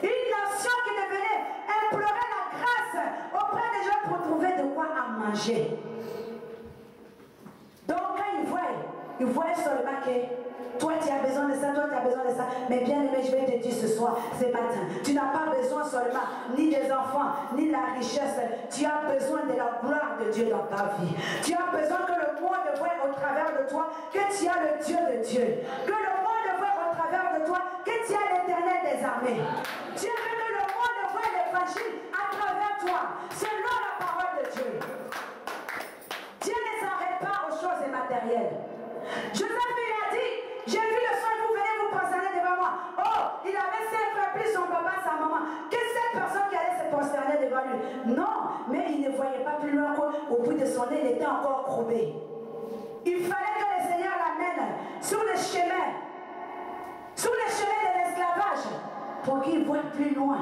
Une nation qui devenait implorer la grâce auprès des gens pour trouver de quoi à manger. Donc quand ils voient seulement que toi tu as besoin de ça, toi tu as besoin de ça. Mais bien aimé, je vais te dire ce soir, ce matin, tu n'as pas besoin seulement ni des enfants, ni de la richesse. Tu as besoin de la gloire de Dieu dans ta vie. Tu as besoin que le monde voie au travers de toi que tu as le Dieu de Dieu. Que le monde voie au travers de toi que tu as l'Éternel des armées. Tu as que le monde voie l'évangile à travers toi, selon la parole de Dieu. Dieu ne s'arrête pas aux choses matérielles. Joseph, il a dit, j'ai vu le sol, vous venez vous prosterner devant moi. Oh, il avait 5 frères, plus son papa, sa maman. Que cette personne qui allait se prosterner devant lui. Non, mais il ne voyait pas plus loin qu'au bout de son nez, il était encore courbé. Il fallait que le Seigneur l'amène sur le chemin de l'esclavage, pour qu'il voie plus loin.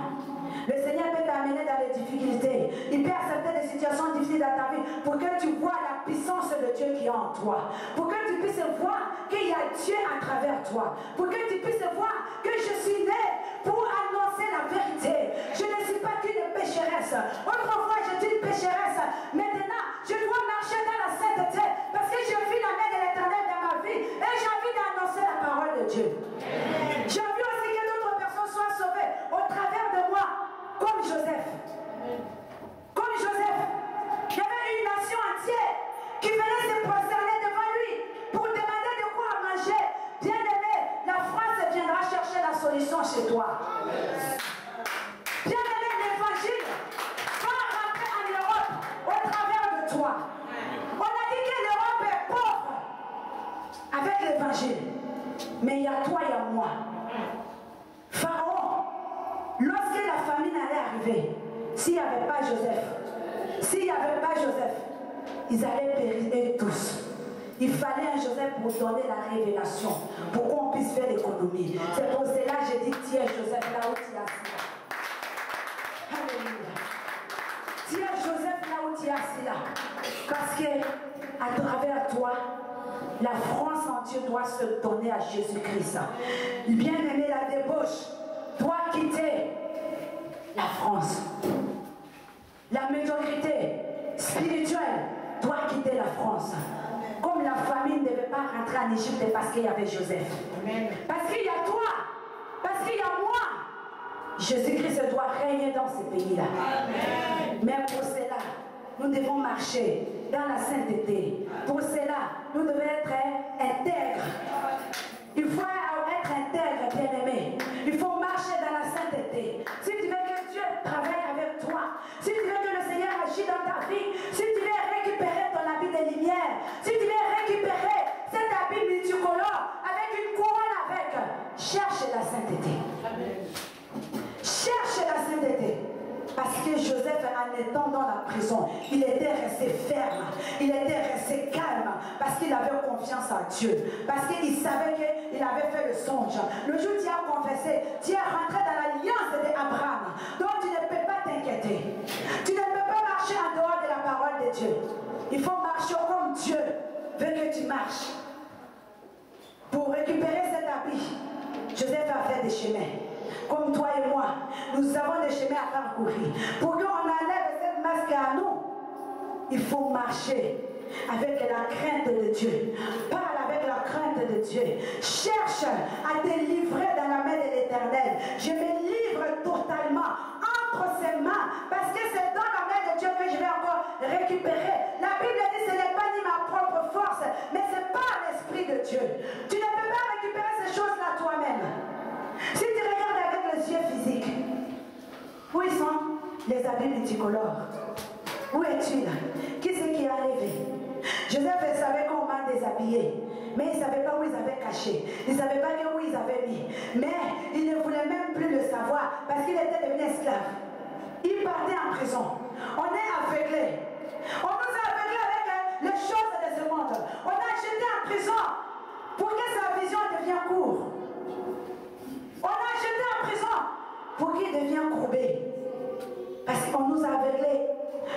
Le Seigneur peut t'amener dans les difficultés. Il peut accepter des situations difficiles dans ta vie pour que tu vois la puissance de Dieu qui est en toi. Pour que tu puisses voir qu'il y a Dieu à travers toi. Pour que tu puisses voir que je suis née pour annoncer la vérité. Je ne suis pas qu'une pécheresse. Autrefois, j'étais une pécheresse. Maintenant, je dois marcher dans la sainteté parce que je vis la main de l'Éternel dans ma vie et j'ai envie d'annoncer la parole de Dieu. J'ai envie aussi que d'autres personnes soient sauvées au travers de moi. Comme Joseph. Comme Joseph. Il y avait une nation entière qui venait se prosterner devant lui pour demander de quoi manger. Bien aimé, la France viendra chercher la solution chez toi. Bien aimé, l'évangile va rentrer en Europe. avec l'évangile. Mais il y a toi, il y a moi. Pharaon, lorsque la famine allait arriver, s'il n'y avait pas Joseph, ils allaient périr tous. Il fallait un Joseph pour donner la révélation, pour qu'on puisse faire l'économie. C'est pour cela que j'ai dit, tiens Joseph là où tu es assis là. Alléluia. Tiens Joseph là où tu es assis là. Parce que à travers toi, la France entière doit se donner à Jésus-Christ. Bien-aimé, la débauche doit quitter la France. La médiocrité spirituelle doit quitter la France. Comme la famine ne devait pas rentrer en Égypte parce qu'il y avait Joseph. Amen. Parce qu'il y a toi, parce qu'il y a moi. Jésus-Christ doit régner dans ce pays-là. Mais pour cela, nous devons marcher dans la sainteté. Pour cela, nous devons être intègres. Il faut être intègre, bien-aimé. Il faut marcher dans la sainteté. Si tu veux que Dieu travaille avec toi, si tu veux que le Seigneur agisse dans ta vie, si tu veux récupérer ton habit de lumière, si tu veux récupérer cet habit multicolore avec une couronne avec, cherche la sainteté. Cherche la sainteté. Parce que Joseph, en étant dans la prison, il était resté ferme, il était resté calme, parce qu'il avait confiance en Dieu, parce qu'il savait qu'il avait fait le songe. Le jour où tu as confessé, tu es rentré dans l'alliance d'Abraham, donc tu ne peux pas t'inquiéter. Tu ne peux pas marcher en dehors de la parole de Dieu. Il faut marcher comme Dieu veut que tu marches. Pour récupérer cet habit, Joseph a fait des chemins. Comme toi et moi, nous avons des chemins à parcourir. Pour qu'on enlève cette masque à nous, il faut marcher avec la crainte de Dieu. Parle avec la crainte de Dieu. Cherche à te livrer dans la main de l'Éternel. Je me livre totalement entre ses mains, parce que c'est dans la main de Dieu que je vais encore récupérer. La Bible dit que ce n'est pas ni ma propre force, mais c'est par l'Esprit de Dieu. Tu ne peux pas récupérer ces choses-là toi-même. Si tu regardes avec les yeux physiques, où ils sont les habits multicolores? Où es-tu là? Qui c'est qui est arrivé? Joseph savait qu'on m'a déshabillé, mais il ne savait pas où ils avaient caché. Il ne savait pas où ils avaient mis. Mais il ne voulait même plus le savoir parce qu'il était devenu esclave. Il partait en prison. On est aveuglé. On nous a aveuglés avec les choses de ce monde. On a jeté en prison pour que sa vision devienne courte. On a jeté en prison pour qu'il devienne courbé. Parce qu'on nous a aveuglés.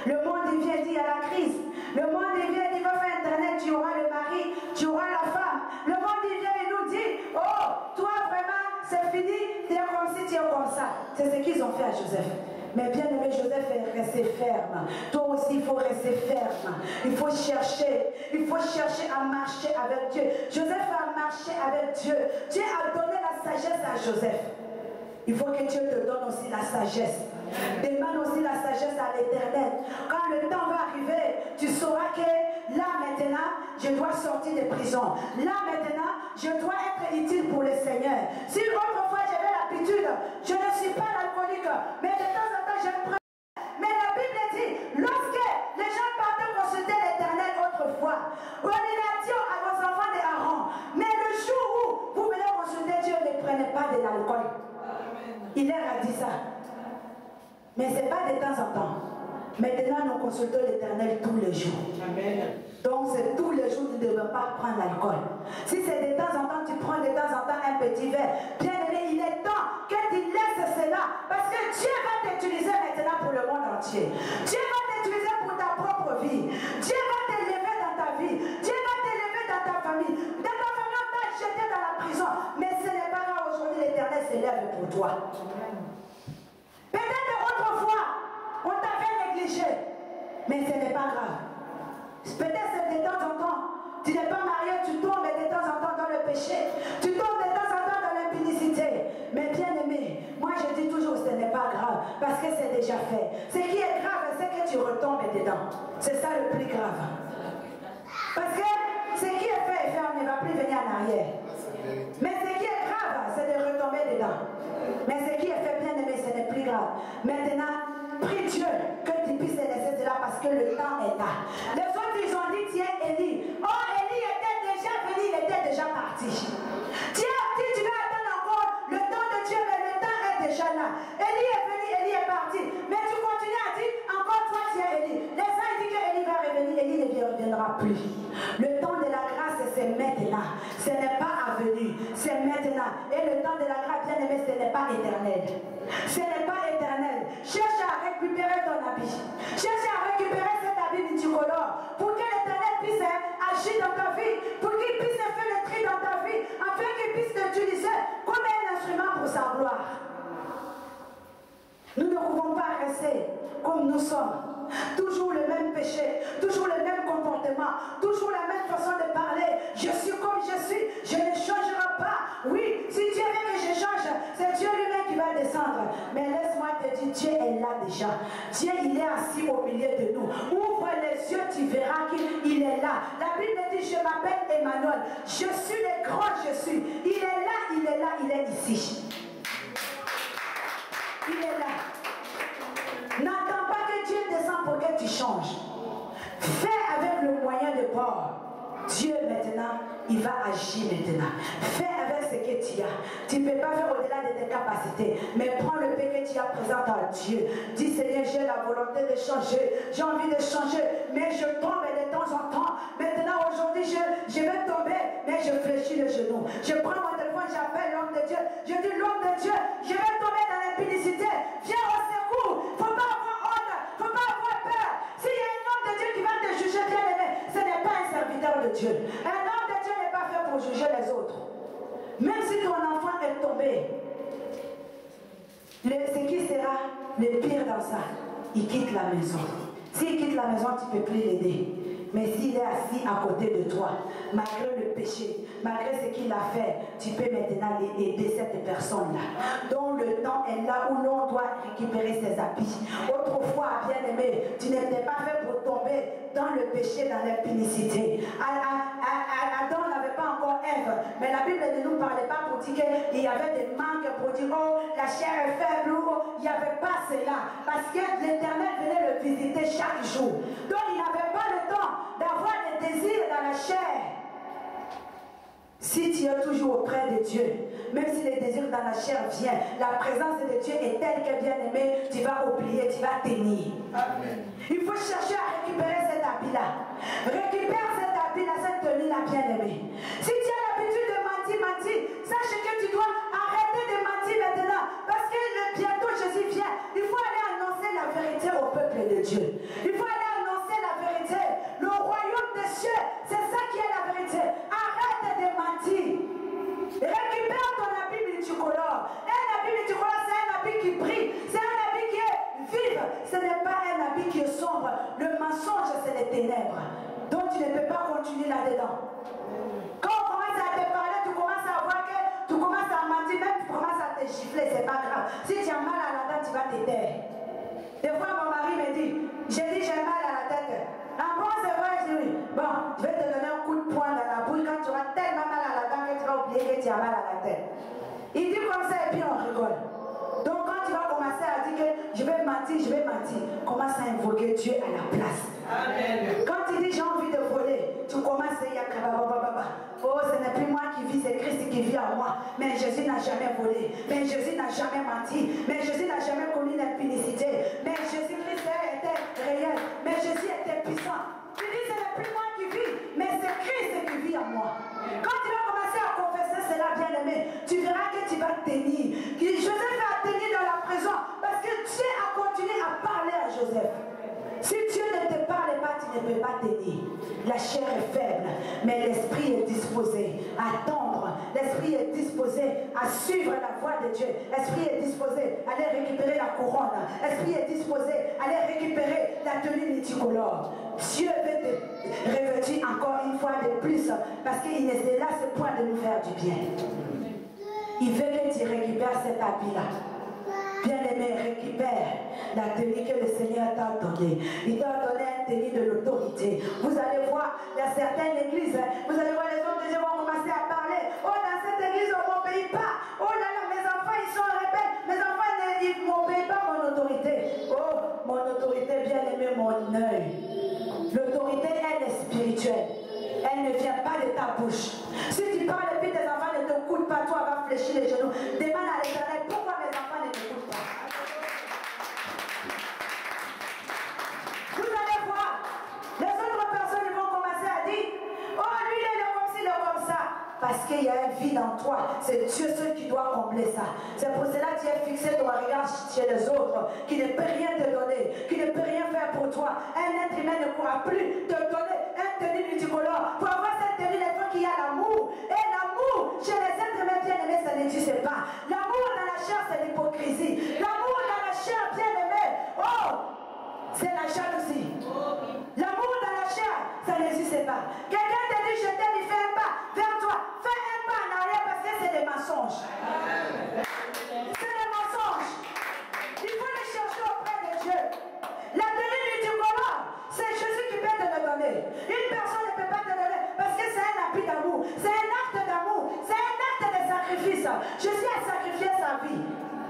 Le monde il vient dire à la crise. Le monde il vient dire, va faire internet, tu auras le mari, tu auras la femme. Le monde il vient et nous dit, oh, toi vraiment, c'est fini, tu es comme ci, tu es comme ça. C'est ce qu'ils ont fait à Joseph. Mais bien aimé, Joseph est resté ferme. Toi aussi, il faut rester ferme. Il faut chercher à marcher avec Dieu. Joseph a marché avec Dieu. Dieu a donné la sagesse à Joseph. Il faut que Dieu te donne aussi la sagesse. Demande aussi la sagesse à l'Éternel. Quand le temps va arriver, tu sauras que là maintenant, je dois sortir de prison. Là maintenant, je dois être utile pour le Seigneur. Si autrefois j'avais l'habitude, je ne suis pas alcoolique, mais de temps en temps je prends. Mais la Bible dit, lorsque les gens partaient consulter l'Éternel autrefois, on a dit à vos enfants d'Aaron, mais le jour où vous venez consulter Dieu, ne prenez pas de l'alcool. Il leur a dit ça. Mais ce n'est pas de temps en temps. Maintenant, nous consultons l'Éternel tous les jours. Amen. Donc, c'est tous les jours, tu ne devrais pas prendre l'alcool. Si c'est de temps en temps, tu prends de temps en temps un petit verre. Bien aimé, il est temps que tu laisses cela. Parce que Dieu va t'utiliser maintenant pour le monde entier. Dieu va t'utiliser pour ta propre vie. Dieu va t'élever dans ta vie. Dieu va t'élever dans ta famille. Dans ta famille, on t'a jeté dans la prison. Mais ce n'est pas grave, aujourd'hui, l'Éternel s'élève pour toi. Peut-être autrefois, on t'avait négligé, mais ce n'est pas grave. Peut-être c'est de temps en temps, tu n'es pas marié, tu tombes de temps en temps dans le péché, tu tombes de temps en temps dans l'impudicité. Mais bien aimé, moi je dis toujours ce n'est pas grave, parce que c'est déjà fait. Ce qui est grave, c'est que tu retombes dedans. C'est ça le plus grave. Parce que ce qui est fait, on ne va plus venir en arrière. Mais ce qui est grave, c'est de retomber dedans. Mais ce qui est fait, bien aimé, ce n'est plus grave. Maintenant, prie Dieu que tu puisses laisser cela parce que le temps est là. Les autres, ils ont dit, tiens, Élie. Oh, Élie était déjà venu, il était déjà parti. Dieu a dit, tu vas attendre encore le temps de Dieu, mais le temps est déjà là. Élie est venu, Élie est parti. Mais tu continues à dire, encore toi tu es Élie. Les uns disent que Élie va revenir, Élie ne reviendra plus. Le temps de la grâce, c'est maintenant. Ce n'est pas à venir, c'est maintenant. Et le temps de la grâce, bien aimé, ce n'est pas éternel. Ce n'est pas éternel. Cherche à récupérer ton habit. Cherche à récupérer cet habit multicolore pour que l'éternel puisse agir dans ta vie, pour qu'il puisse faire le tri dans ta vie, afin qu'il puisse t'utiliser comme un instrument pour sa gloire. Nous ne pouvons pas rester comme nous sommes. Toujours le même péché, toujours le même comportement, toujours la même façon de parler. Je suis comme je suis, je ne changerai pas. Oui, si Dieu veut que je change, c'est Dieu lui-même qui va descendre. Mais laisse-moi te dire, Dieu est là déjà. Dieu, il est assis au milieu de nous. Ouvre les yeux, tu verras qu'il est là. La Bible dit, je m'appelle Emmanuel. Je suis le grand je suis. Il est là, il est là, il est ici. Il est là. N'attends pas que Dieu descende pour que tu changes. Fais avec le moyen de bord. Dieu maintenant, il va agir maintenant. Fais avec ce que tu as. Tu ne peux pas faire au-delà de tes capacités. Mais prends le peu que tu as présent à Dieu. Dis Seigneur, j'ai la volonté de changer. J'ai envie de changer. Mais je tombe de temps en temps. Maintenant, aujourd'hui, je vais tomber. Mais je fléchis le genou. Je prends mon téléphone, j'appelle l'homme de Dieu. Je dis l'homme de Dieu, je vais tomber dans l'impudicité. Viens au secours. Il ne faut pas avoir honte. Il ne faut pas avoir peur. S'il y a un homme de Dieu qui va te juger, bien aimé, ce n'est pas un serviteur de Dieu. Un homme de Dieu n'est pas fait pour juger les autres. Même si ton enfant est tombé, ce qui sera le pire dans ça, il quitte la maison. S'il quitte la maison, tu ne peux plus l'aider. Mais s'il est assis à côté de toi, malgré le péché, malgré ce qu'il a fait, tu peux maintenant aider cette personne-là. Donc le temps est là où l'on doit récupérer ses habits. Autrefois, bien-aimé, tu n'étais pas fait pour tomber dans le péché, dans l'impunicité. Adam n'avait pas encore Ève, mais la Bible ne nous parlait pas pour dire qu'il y avait des manques, pour dire oh, la chair est faible, ou il n'y avait pas cela. Parce que l'Éternel venait le visiter chaque jour. Donc il n'avait pas le temps d'avoir des désirs dans la chair. Si tu es toujours auprès de Dieu, même si les désirs dans la chair viennent, la présence de Dieu est telle que, bien aimé, tu vas oublier, tu vas tenir. Amen. Il faut chercher à récupérer cet habit-là. Récupère cet habit-là, cette tenue-là, bien aimé. Si tu as l'habitude de mentir, sache que tu dois arrêter de mentir maintenant. Parce que bientôt Jésus vient. Il faut aller annoncer la vérité au peuple de Dieu. Il faut aller annoncer la vérité. Le royaume des cieux, c'est ça qui est la vérité. Arrête de mentir. Récupère ton habit multicolore. Un habit multicolore, c'est un habit qui brille. C'est un habit qui est vif. Ce n'est pas un habit qui est sombre. Le mensonge, c'est les ténèbres. Donc tu ne peux pas continuer là-dedans. Quand on commence à te parler, tu commences à voir que tu commences à mentir, même tu commences à te gifler, c'est pas grave. Si tu as mal à la tête, tu vas te taire. Des fois, mon mari me dit, j'ai mal à la tête. Ah bon, c'est vrai, je dis oui. Bon, je vais te donner un coup de poing dans la bouche quand tu auras tellement mal à la tête que tu vas oublier que tu as mal à la tête. Il dit comme ça et puis on rigole. Donc quand tu vas commencer à dire que je vais mentir, commence à invoquer Dieu à la place. Amen. Quand tu dis j'ai envie de voler, tu commences à dire oh, ce n'est plus moi qui vis, c'est Christ qui vit en moi. Mais Jésus n'a jamais volé. Mais Jésus n'a jamais menti. Mais Jésus n'a jamais connu l'impunicité. Mais Jésus-Christ était réel. Mais Jésus était puissant. Tu dis ce n'est plus moi qui vis, mais c'est Christ qui vit en moi. Quand tu vas commencer à confesser cela, bien-aimé, tu verras que tu vas tenir. Joseph a tenu dans la prison parce que Dieu a continué à parler à Joseph. Si Dieu ne te parle pas, tu ne peux pas tenir. La chair est faible, mais l'esprit est disposé à attendre. L'esprit est disposé à suivre la voie de Dieu. L'esprit est disposé à aller récupérer la couronne. L'esprit est disposé à aller récupérer la tenue multicolore. Dieu veut te revêtir encore une fois de plus parce qu'il ne se lasse point de nous faire du bien. Il veut que tu récupères cet habit-là. Bien-aimé, récupère la tenue que le Seigneur t'a donnée. Il t'a donné une tenue de l'autorité. Vous allez voir, il y a certaines églises, vous allez voir les hommes de Dieu vont commencer à parler. Oh, dans cette église, on ne m'obéit pas. Oh là là, mes enfants, ils sont rebelles. Mes enfants, ils ne m'obéissent pas mon autorité. Oh, mon autorité, bien-aimé, mon œil. L'autorité, elle est spirituelle. Elle ne vient pas de ta bouche. Si tu fléchir les genoux. Demande à l'Éternel, pourquoi mes enfants ne m'écoutent pas? Vous allez voir, les autres personnes vont commencer à dire, oh lui il est comme ci, il est comme ça. Parce qu'il y a un vide en toi. C'est Dieu seul qui doit combler ça. C'est pour cela que tu es fixé ton regard chez les autres, qui ne peut rien te donner, qui ne peut rien faire pour toi. Un être humain ne pourra plus te donner un tenue multicolore. Pour avoir cette tenue, il faut qu'il y a l'amour. Et l'amour, chez les êtres humains bien-aimés, ça n'existe pas. L'amour dans la chair, c'est l'hypocrisie. L'amour dans la chair bien-aimée, oh, c'est la jalousie. L'amour dans la chair, ça n'existe pas. Quelqu'un te dit, je t'aime, il fait un pas vers toi. Fais un pas en arrière parce que c'est des mensonges. C'est des mensonges. Il faut les chercher auprès de Dieu. La tenue multicolore, c'est Jésus qui peut te le donner. Une personne ne peut pas te le donner parce que c'est un appui d'amour. C'est un acte d'amour. C'est un acte de sacrifice. Jésus a sacrifié sa vie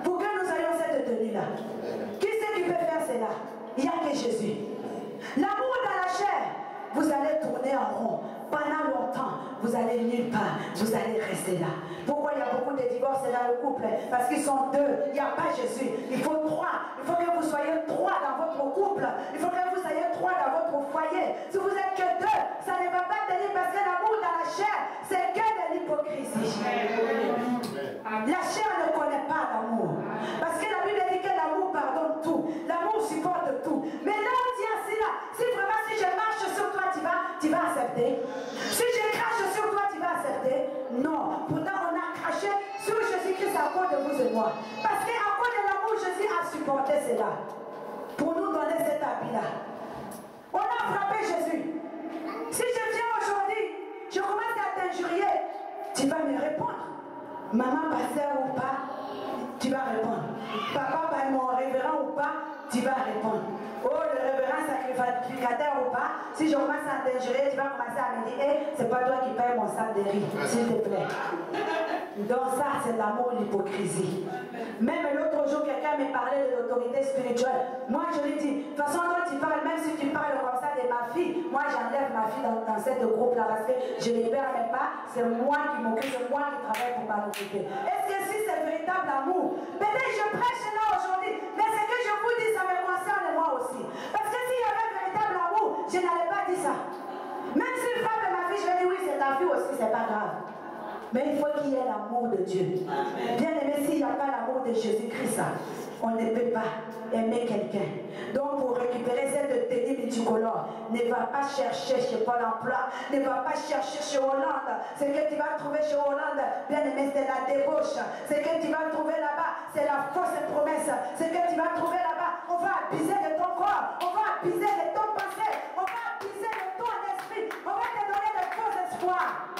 pour que nous ayons cette tenue-là. Qui c'est qui peut faire cela? Il n'y a que Jésus. L'amour dans la chair, vous allez tourner en rond. Pendant longtemps, vous allez nulle part. Vous allez rester là. Pourquoi il y a beaucoup de divorces dans le couple? Parce qu'ils sont deux. Il n'y a pas Jésus. Il faut trois. Il faut que vous soyez trois dans votre couple. Il faut que vous soyez trois dans votre foyer. Si vous êtes que deux, ça ne va pas tenir parce que l'amour dans la chair, c'est que de l'hypocrisie. La chair ne connaît pas l'amour. Parce que la Bible dit que l'amour pardonne tout. L'amour supporte tout. Mais là, on dit ainsi là, si vraiment si je marche sur toi, tu vas accepter. Si je crache sur toi, tu vas accepter. Non. Pourtant, on a craché sur Jésus-Christ à cause de vous et moi. Parce qu'à cause de l'amour, Jésus a supporté cela. Pour nous donner cet habit-là. On a frappé Jésus. Si je viens aujourd'hui, je commence à t'injurier, tu vas me répondre. Maman, pasteur ou pas, tu vas répondre. Papa, mon révérend ou pas, tu vas répondre. Oh, le révérend sacrificateur ou pas, si je commence à t'injurer, tu vas commencer à me dire, hey, c'est pas toi qui payes mon sac de riz, s'il te plaît. Donc ça, c'est l'amour, l'hypocrisie. Même l'autre jour, quelqu'un me parlait de l'autorité spirituelle. Moi, je lui dis, de toute façon, toi, tu parles, même si tu parles comme ça de ma fille, moi, j'enlève ma fille dans cette groupe-là parce que je ne les permets pas. C'est moi qui m'occupe, c'est moi qui travaille pour m'en occuper. Est-ce que si c'est véritable amour? Peut-être je prêche là aujourd'hui, mais ce que je vous dis, ça me concerne moi aussi. Parce que s'il y avait véritable amour, je n'allais pas dire ça. Même s'il frappe ma fille, je vais dire oui, c'est ta fille aussi, c'est pas grave. Mais il faut qu'il y ait l'amour de Dieu. Bien aimé, s'il n'y a pas l'amour de Jésus-Christ, on ne peut pas aimer quelqu'un. Donc pour récupérer cette tenue multicolore, ne va pas chercher chez Pôle emploi, ne va pas chercher chez Hollande. Ce que tu vas trouver chez Hollande, bien aimé, c'est la débauche. Ce que tu vas trouver là-bas, c'est la fausse promesse. Ce que tu vas trouver là-bas, on va abuser de ton corps, on va abuser de ton passé, on va abuser de ton esprit, on va te donner de faux espoirs.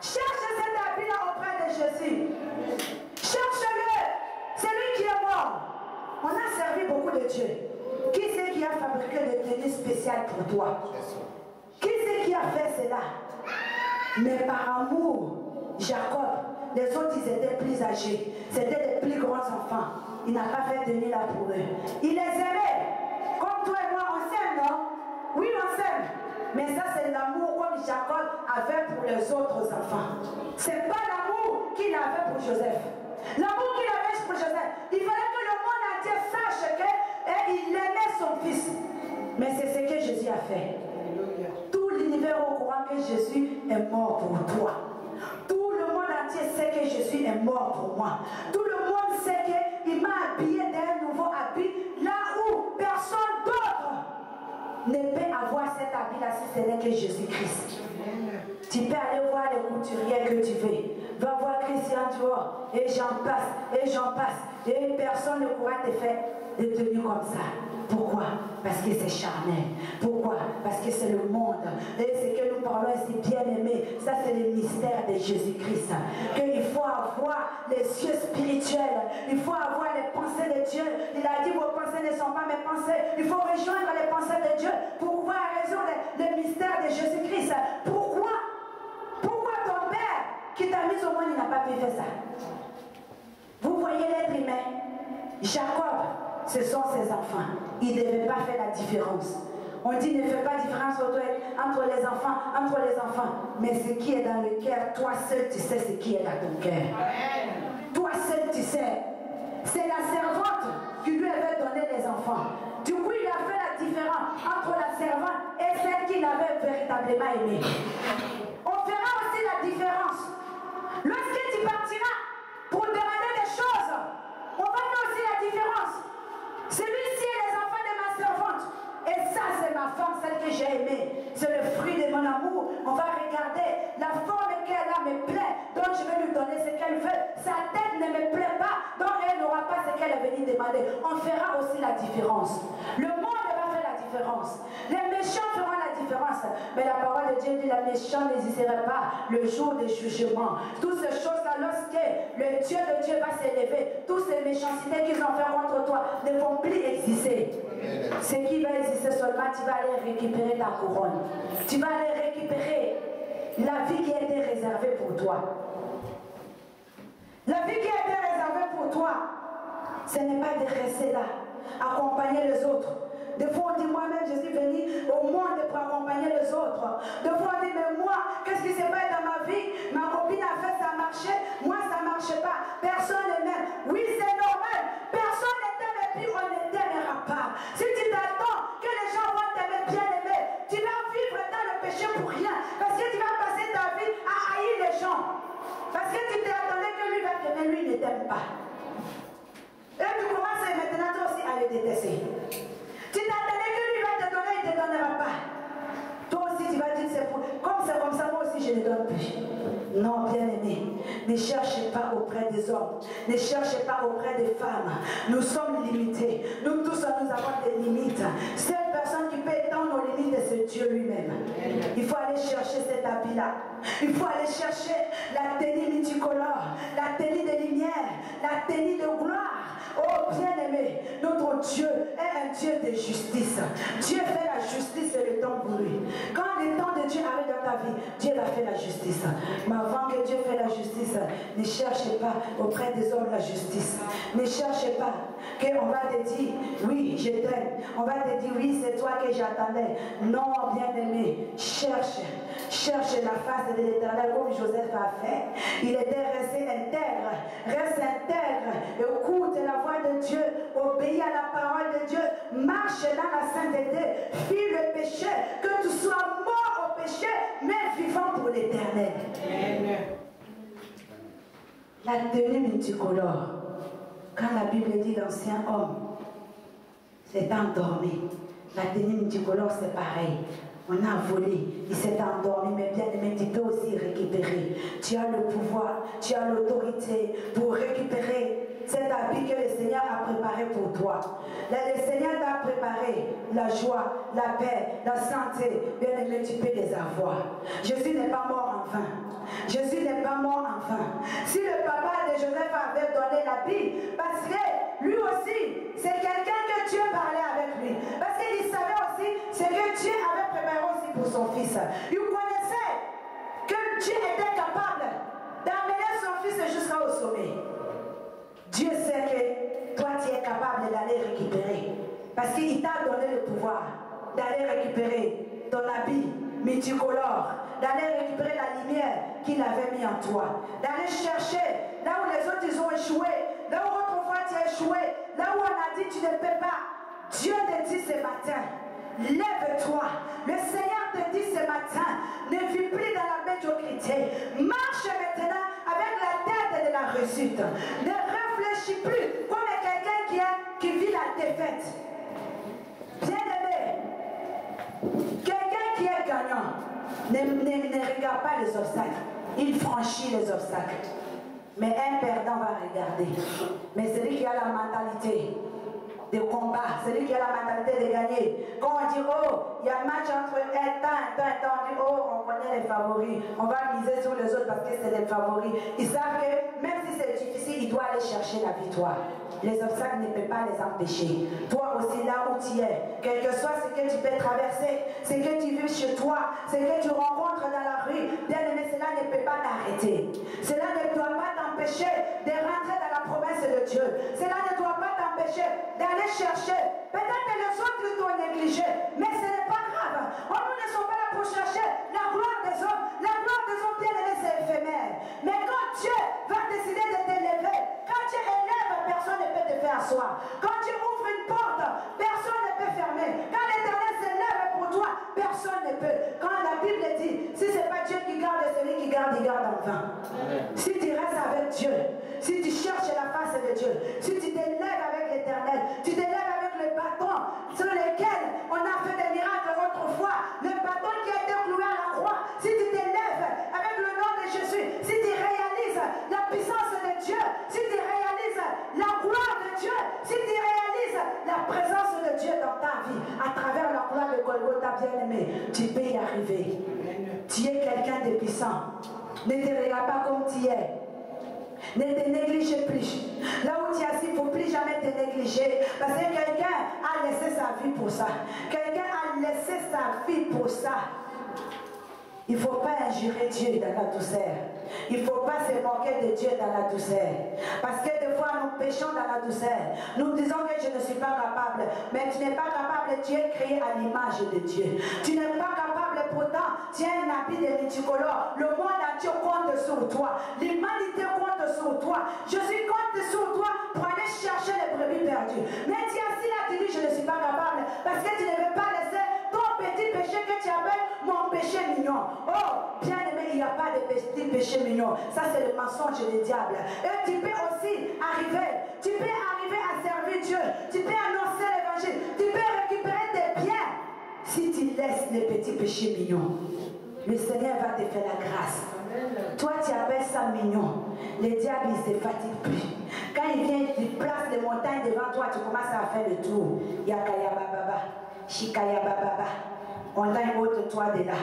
Cherche cet habit-là auprès de Jésus. Cherche-le. C'est lui qui est mort. On a servi beaucoup de Dieu. Qui c'est qui a fabriqué des tenues spéciales pour toi? Qui c'est qui a fait cela? Mais par amour, Jacob, les autres ils étaient plus âgés. C'était les plus grands enfants. Il n'a pas fait tenue là pour eux. Il les aimait. Comme toi et moi, on s'aime, non? Oui, on s'aime. Mais ça, c'est l'amour comme Jacob avait pour les autres enfants. Ce n'est pas l'amour qu'il avait pour Joseph. L'amour qu'il avait pour Joseph, il fallait que le monde entier sache qu'il aimait son fils. Mais c'est ce que Jésus a fait. Tout l'univers est au courant que Jésus est mort pour toi. Tout le monde entier sait que Jésus est mort pour moi. Tout le monde sait qu'il m'a habillé d'un nouveau habit là où personne d'autre ne peut avoir cet habit-là si ce n'est que Jésus-Christ. Tu peux aller voir les couturiers que tu veux. Va voir Christian Dior et j'en passe, et j'en passe. Et personne ne pourra te faire des tenues comme ça. Pourquoi? Parce que c'est charnel. Pourquoi? Parce que c'est le monde. Et ce que nous parlons ici, bien aimé, ça c'est le mystère de Jésus-Christ. Qu'il faut avoir les yeux spirituels. Il faut avoir les pensées de Dieu. Il a dit, vos pensées ne sont pas mes pensées. Il faut rejoindre les pensées de Dieu pour pouvoir résoudre le mystère de Jésus-Christ. Pourquoi ton père qui t'a mis au monde, il n'a pas pu faire ça? Vous voyez l'être humain. Jacob, ce sont ses enfants. Il ne devait pas faire la différence. On dit ne fais pas différence entre les enfants. Mais ce qui est dans le cœur, toi seul tu sais ce qui est dans ton cœur. Toi seul tu sais. C'est la servante qui lui avait donné les enfants. Du coup, il a fait la différence entre la servante et celle qu'il avait véritablement aimée. On fera aussi la différence. Lorsque tu partiras pour demander des choses, on va faire aussi la différence. Celui-ci est les enfants de ma servante. Et ça, c'est ma femme, celle que j'ai aimée. C'est le fruit de mon amour. On va regarder la forme qu'elle a me plaît. Donc je vais lui donner ce qu'elle veut. Sa tête ne me plaît pas. Donc elle n'aura pas ce qu'elle est venue demander. On fera aussi la différence. Le monde va faire la différence. Les méchants feront la différence. Mais la parole de Dieu dit, les méchants n'hésiteraient pas le jour du jugement. Toutes ces choses-là, lorsque le Dieu de Dieu va s'élever, toutes ces méchancetés qu'ils ont fait contre toi ne vont plus exister. Ce qui va exister seulement, tu vas aller récupérer ta couronne. Tu vas aller récupérer la vie qui a été réservée pour toi. La vie qui a été réservée pour toi, ce n'est pas de rester là, accompagner les autres. Des fois on dit moi-même je suis venu au monde pour accompagner les autres. Des fois on dit mais moi, qu'est-ce qui s'est passé dans ma vie? Ma copine a fait, ça marchait, moi ça ne marchait pas. Personne ne m'aime. Oui c'est normal, personne ne t'aime et puis on ne t'aimera pas. Si tu t'attends que les gens vont t'aimer bien aimé, tu vas vivre dans le péché pour rien. Parce que tu vas passer ta vie à haïr les gens. Parce que tu t'attendais que lui va t'aimer, lui ne t'aime pas. Et tu commences maintenant toi aussi à le détester. Tu t'attendais que lui va te donner, il ne te donnera pas. Toi aussi tu vas dire c'est comme ça, moi aussi je ne donne plus. Non, bien aimé, ne cherchez pas auprès des hommes, ne cherchez pas auprès des femmes. Nous sommes limités. Nous tous nous avons des limites. Seule personne qui peut étendre nos limites, c'est Dieu lui-même. Il faut aller chercher cet habit-là. Il faut aller chercher la tenue multicolore, la tenue de lumière, la tenue de gloire. Oh bien-aimé, notre Dieu est un Dieu de justice. Dieu fait la justice et le temps pour lui. Quand le temps de Dieu arrive dans ta vie, Dieu va faire la justice. Mais avant que Dieu fasse la justice, ne cherchez pas auprès des hommes la justice. Ne cherchez pas qu'on va te dire, oui, je t'aime. On va te dire, oui, c'est toi que j'attendais. Non, bien-aimé, cherche la face de l'Éternel comme Joseph a fait. Il était resté intègre. Reste intègre. Écoute la voix de Dieu. Obéis à la parole de Dieu. Marche dans la sainteté. Fuis le péché. Que tu sois mort au péché, mais vivant pour l'Éternel. La tenue multicolore. Quand la Bible dit l'ancien homme s'est endormi, la tenue multicolore c'est pareil. On a volé, il s'est endormi, mais bien aimé, tu peux aussi récupérer. Tu as le pouvoir, tu as l'autorité pour récupérer cet habit que le Seigneur a préparé pour toi. Le Seigneur t'a préparé la joie, la paix, la santé. Bien aimé, tu peux les avoir. Jésus n'est pas mort en vain. Jésus n'est pas mort en vain. Si le papa de Joseph avait donné l'habit, parce que lui aussi, c'est quelqu'un que Dieu parlait avec lui. Parce qu'il savait aussi ce que Dieu avait préparé aussi pour son fils. Il connaissait que Dieu était capable d'amener son fils jusqu'au sommet. Dieu sait que toi tu es capable d'aller récupérer. Parce qu'il t'a donné le pouvoir d'aller récupérer ton habit multicolore, d'aller récupérer la lumière qu'il avait mis en toi, d'aller chercher là où les autres ils ont échoué, là où autrefois tu as échoué, là où on a dit tu ne peux pas. Dieu te dit ce matin, lève-toi. Le Seigneur te dit ce matin, ne vis plus dans la médiocrité. Marche maintenant avec la tête de la réussite. Ne réfléchis plus comme quelqu'un qui vit la défaite. Bien-aimé, quelqu'un qui est gagnant ne regarde pas les obstacles. Il franchit les obstacles. Mais un perdant va regarder. Mais celui qui a la mentalité de combat, celui qui a la mentalité de gagner. Quand on dit, oh, il y a un match entre un temps, on dit, oh, on connaît les favoris, on va miser sur les autres parce que c'est des favoris. Ils savent que même si c'est difficile, ils doivent aller chercher la victoire. Les obstacles ne peuvent pas les empêcher. Toi aussi, là où tu es, quel que soit ce que tu peux traverser, ce que tu vis chez toi, ce que tu rencontres dans la rue, bien aimé, cela ne peut pas t'arrêter. Cela ne doit pas t'empêcher de rentrer dans la promesse de Dieu. Cela ne doit pas t'empêcher péché, d'aller chercher. Peut-être que les autres t'ont négligé, mais ce n'est pas grave. Nous ne sommes pas là pour chercher la gloire des hommes. La gloire des hommes, bien aimés, c'est éphémère. Mais quand Dieu va décider de t'élever, quand Dieu élève, personne ne peut te faire asseoir. Quand Dieu ouvre une porte, personne ne peut fermer. Quand l'Éternel s'élève pour toi, personne ne peut. Quand la Bible dit, si ce n'est pas Dieu qui garde, celui qui garde, il garde en vain. Si tu restes avec Dieu, si tu cherches la face de Dieu, si tu t'élèves avec l'Éternel, tu t'élèves avec le bâton sur lequel on a fait des miracles autrefois, le bâton qui a été cloué à la croix, si tu t'élèves avec le nom de Jésus, si tu réalises la puissance de Dieu, si tu réalises la gloire de Dieu, si tu réalises la présence de Dieu dans ta vie, à travers la gloire de Golgotha, bien-aimé, tu peux y arriver. Tu es quelqu'un de puissant. Ne te regarde pas comme tu es. Ne te néglige plus. Là où tu es assis, il ne faut plus jamais te négliger. Parce que quelqu'un a laissé sa vie pour ça. Quelqu'un a laissé sa vie pour ça. Il ne faut pas injurer Dieu dans la douceur. Il ne faut pas se moquer de Dieu dans la douceur. Parce que des fois, nous péchons dans la douceur. Nous disons que je ne suis pas capable. Mais tu n'es pas capable. Tu es créé à l'image de Dieu. Tu n'es pas capable, pourtant, tu as un habit de multicolore. Le monde entier compte sur toi. L'humanité compte sur toi. Jésus compte sur toi pour aller chercher les brebis perdues. Mais tu es assis là, tu dis, je ne suis pas capable. Parce que tu ne veux pas laisser ton petit péché que tu appelles mon péché mignon. Oh, bien aimé, il n'y a pas de petit péché mignon. Ça, c'est le mensonge du diable. Et tu peux aussi arriver. Tu peux arriver à servir Dieu. Tu peux annoncer l'évangile. Tu peux récupérer tes biens. Si tu laisses les petits péchés mignons, le Seigneur va te faire la grâce. Toi, tu appelles ça mignon. Le diable, il ne se fatigue plus. Quand il vient, il place les montagnes devant toi, tu commences à faire le tour. Yakaya Baba, Shikaya Baba. On a une autre toi de là.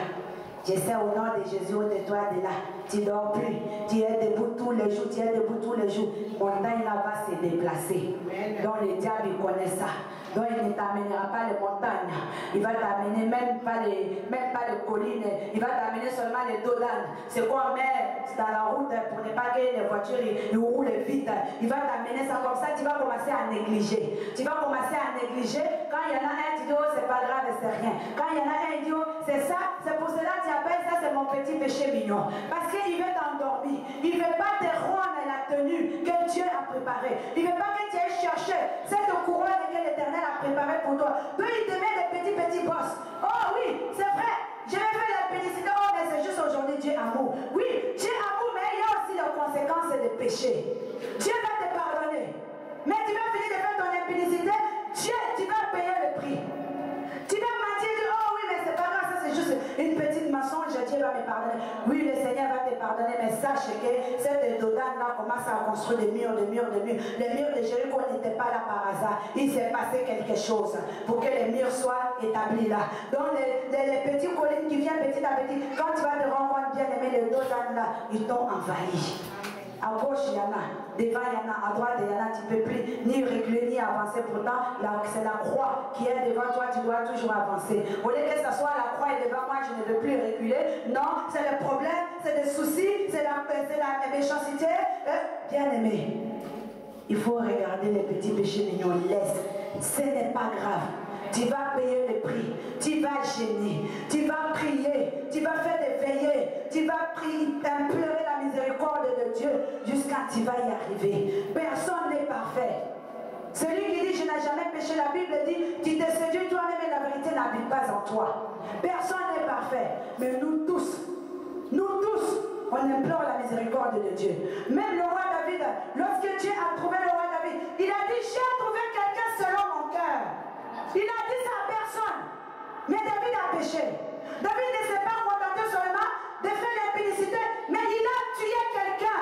J'essaie au nom de Jésus de toi de là. Tu ne dors plus. Tu es debout tous les jours. Tu es debout tous les jours. Montagne là va se déplacer. Donc le diable il connaît ça. Donc il ne t'amènera pas les montagnes. Il va t'amener même pas les collines. Il va t'amener seulement les dos d'âne. C'est quoi mais dans la route pour ne pas que les voitures ils roulent vite. Il va t'amener ça comme ça. Tu vas commencer à négliger. Tu vas commencer à négliger. Quand il y en a un, tu dis oh c'est pas grave, c'est rien. Quand il y en a un, il dit oh c'est ça. C'est pour cela que tu appelles ça c'est mon petit péché mignon. Parce qu'il veut t'endormir. Il ne veut pas te rendre la tenue que Dieu a préparée. Il ne veut pas que tu ailles chercher cette couronne que l'Éternel a préparée pour toi. Donc il te met des petits bosses. Oh oui, c'est vrai. Je vais faire la pénicilline. Oh mais c'est juste aujourd'hui Dieu amour. Oui, Dieu amour, mais il y a aussi les conséquences des péchés. Dieu va te pardonner. Mais tu vas finir de faire ton impudicité. Dieu, tu vas payer le prix. Tu vas mentir et dire, oh oui, mais c'est pas grave, ça c'est juste une petite mensonge, Dieu va me pardonner. Oui, le Seigneur va te pardonner, mais sache que cette Dodane-là commence à construire des murs. Les murs de Jéricho n'étaient pas là par hasard. Il s'est passé quelque chose pour que les murs soient établis là. Donc les petits collines qui viennent petit à petit, quand tu vas te rendre compte, bien aimé, les Dodane-là, ils t'ont envahi. À gauche, il y en a. Devant, il y en a. À droite, il y en a. Tu ne peux plus ni reculer, ni avancer. Pourtant, c'est la croix qui est devant toi. Tu dois toujours avancer. Au lieu que ce soit la croix est devant moi, je ne veux plus reculer. Non, c'est le problème, c'est des soucis, c'est la méchanceté. Bien aimé, il faut regarder les petits péchés mignons. Laisse. Ce n'est pas grave. Tu vas payer le prix, tu vas gêner, tu vas prier, tu vas faire des veillées, tu vas prier, implorer la miséricorde de Dieu jusqu'à ce que tu vas y arriver. Personne n'est parfait. Celui qui dit je n'ai jamais péché, la Bible dit tu te séduis toi-même et la vérité n'habite pas en toi. Personne n'est parfait, mais nous tous, on implore la miséricorde de Dieu. Même le roi David, lorsque Dieu a trouvé le roi David, il a dit j'ai trouvé quelqu'un selon mon cœur. Il a dit ça à personne. Mais David a péché. David ne s'est pas contenté seulement de faire l'impudicité, mais il a tué quelqu'un.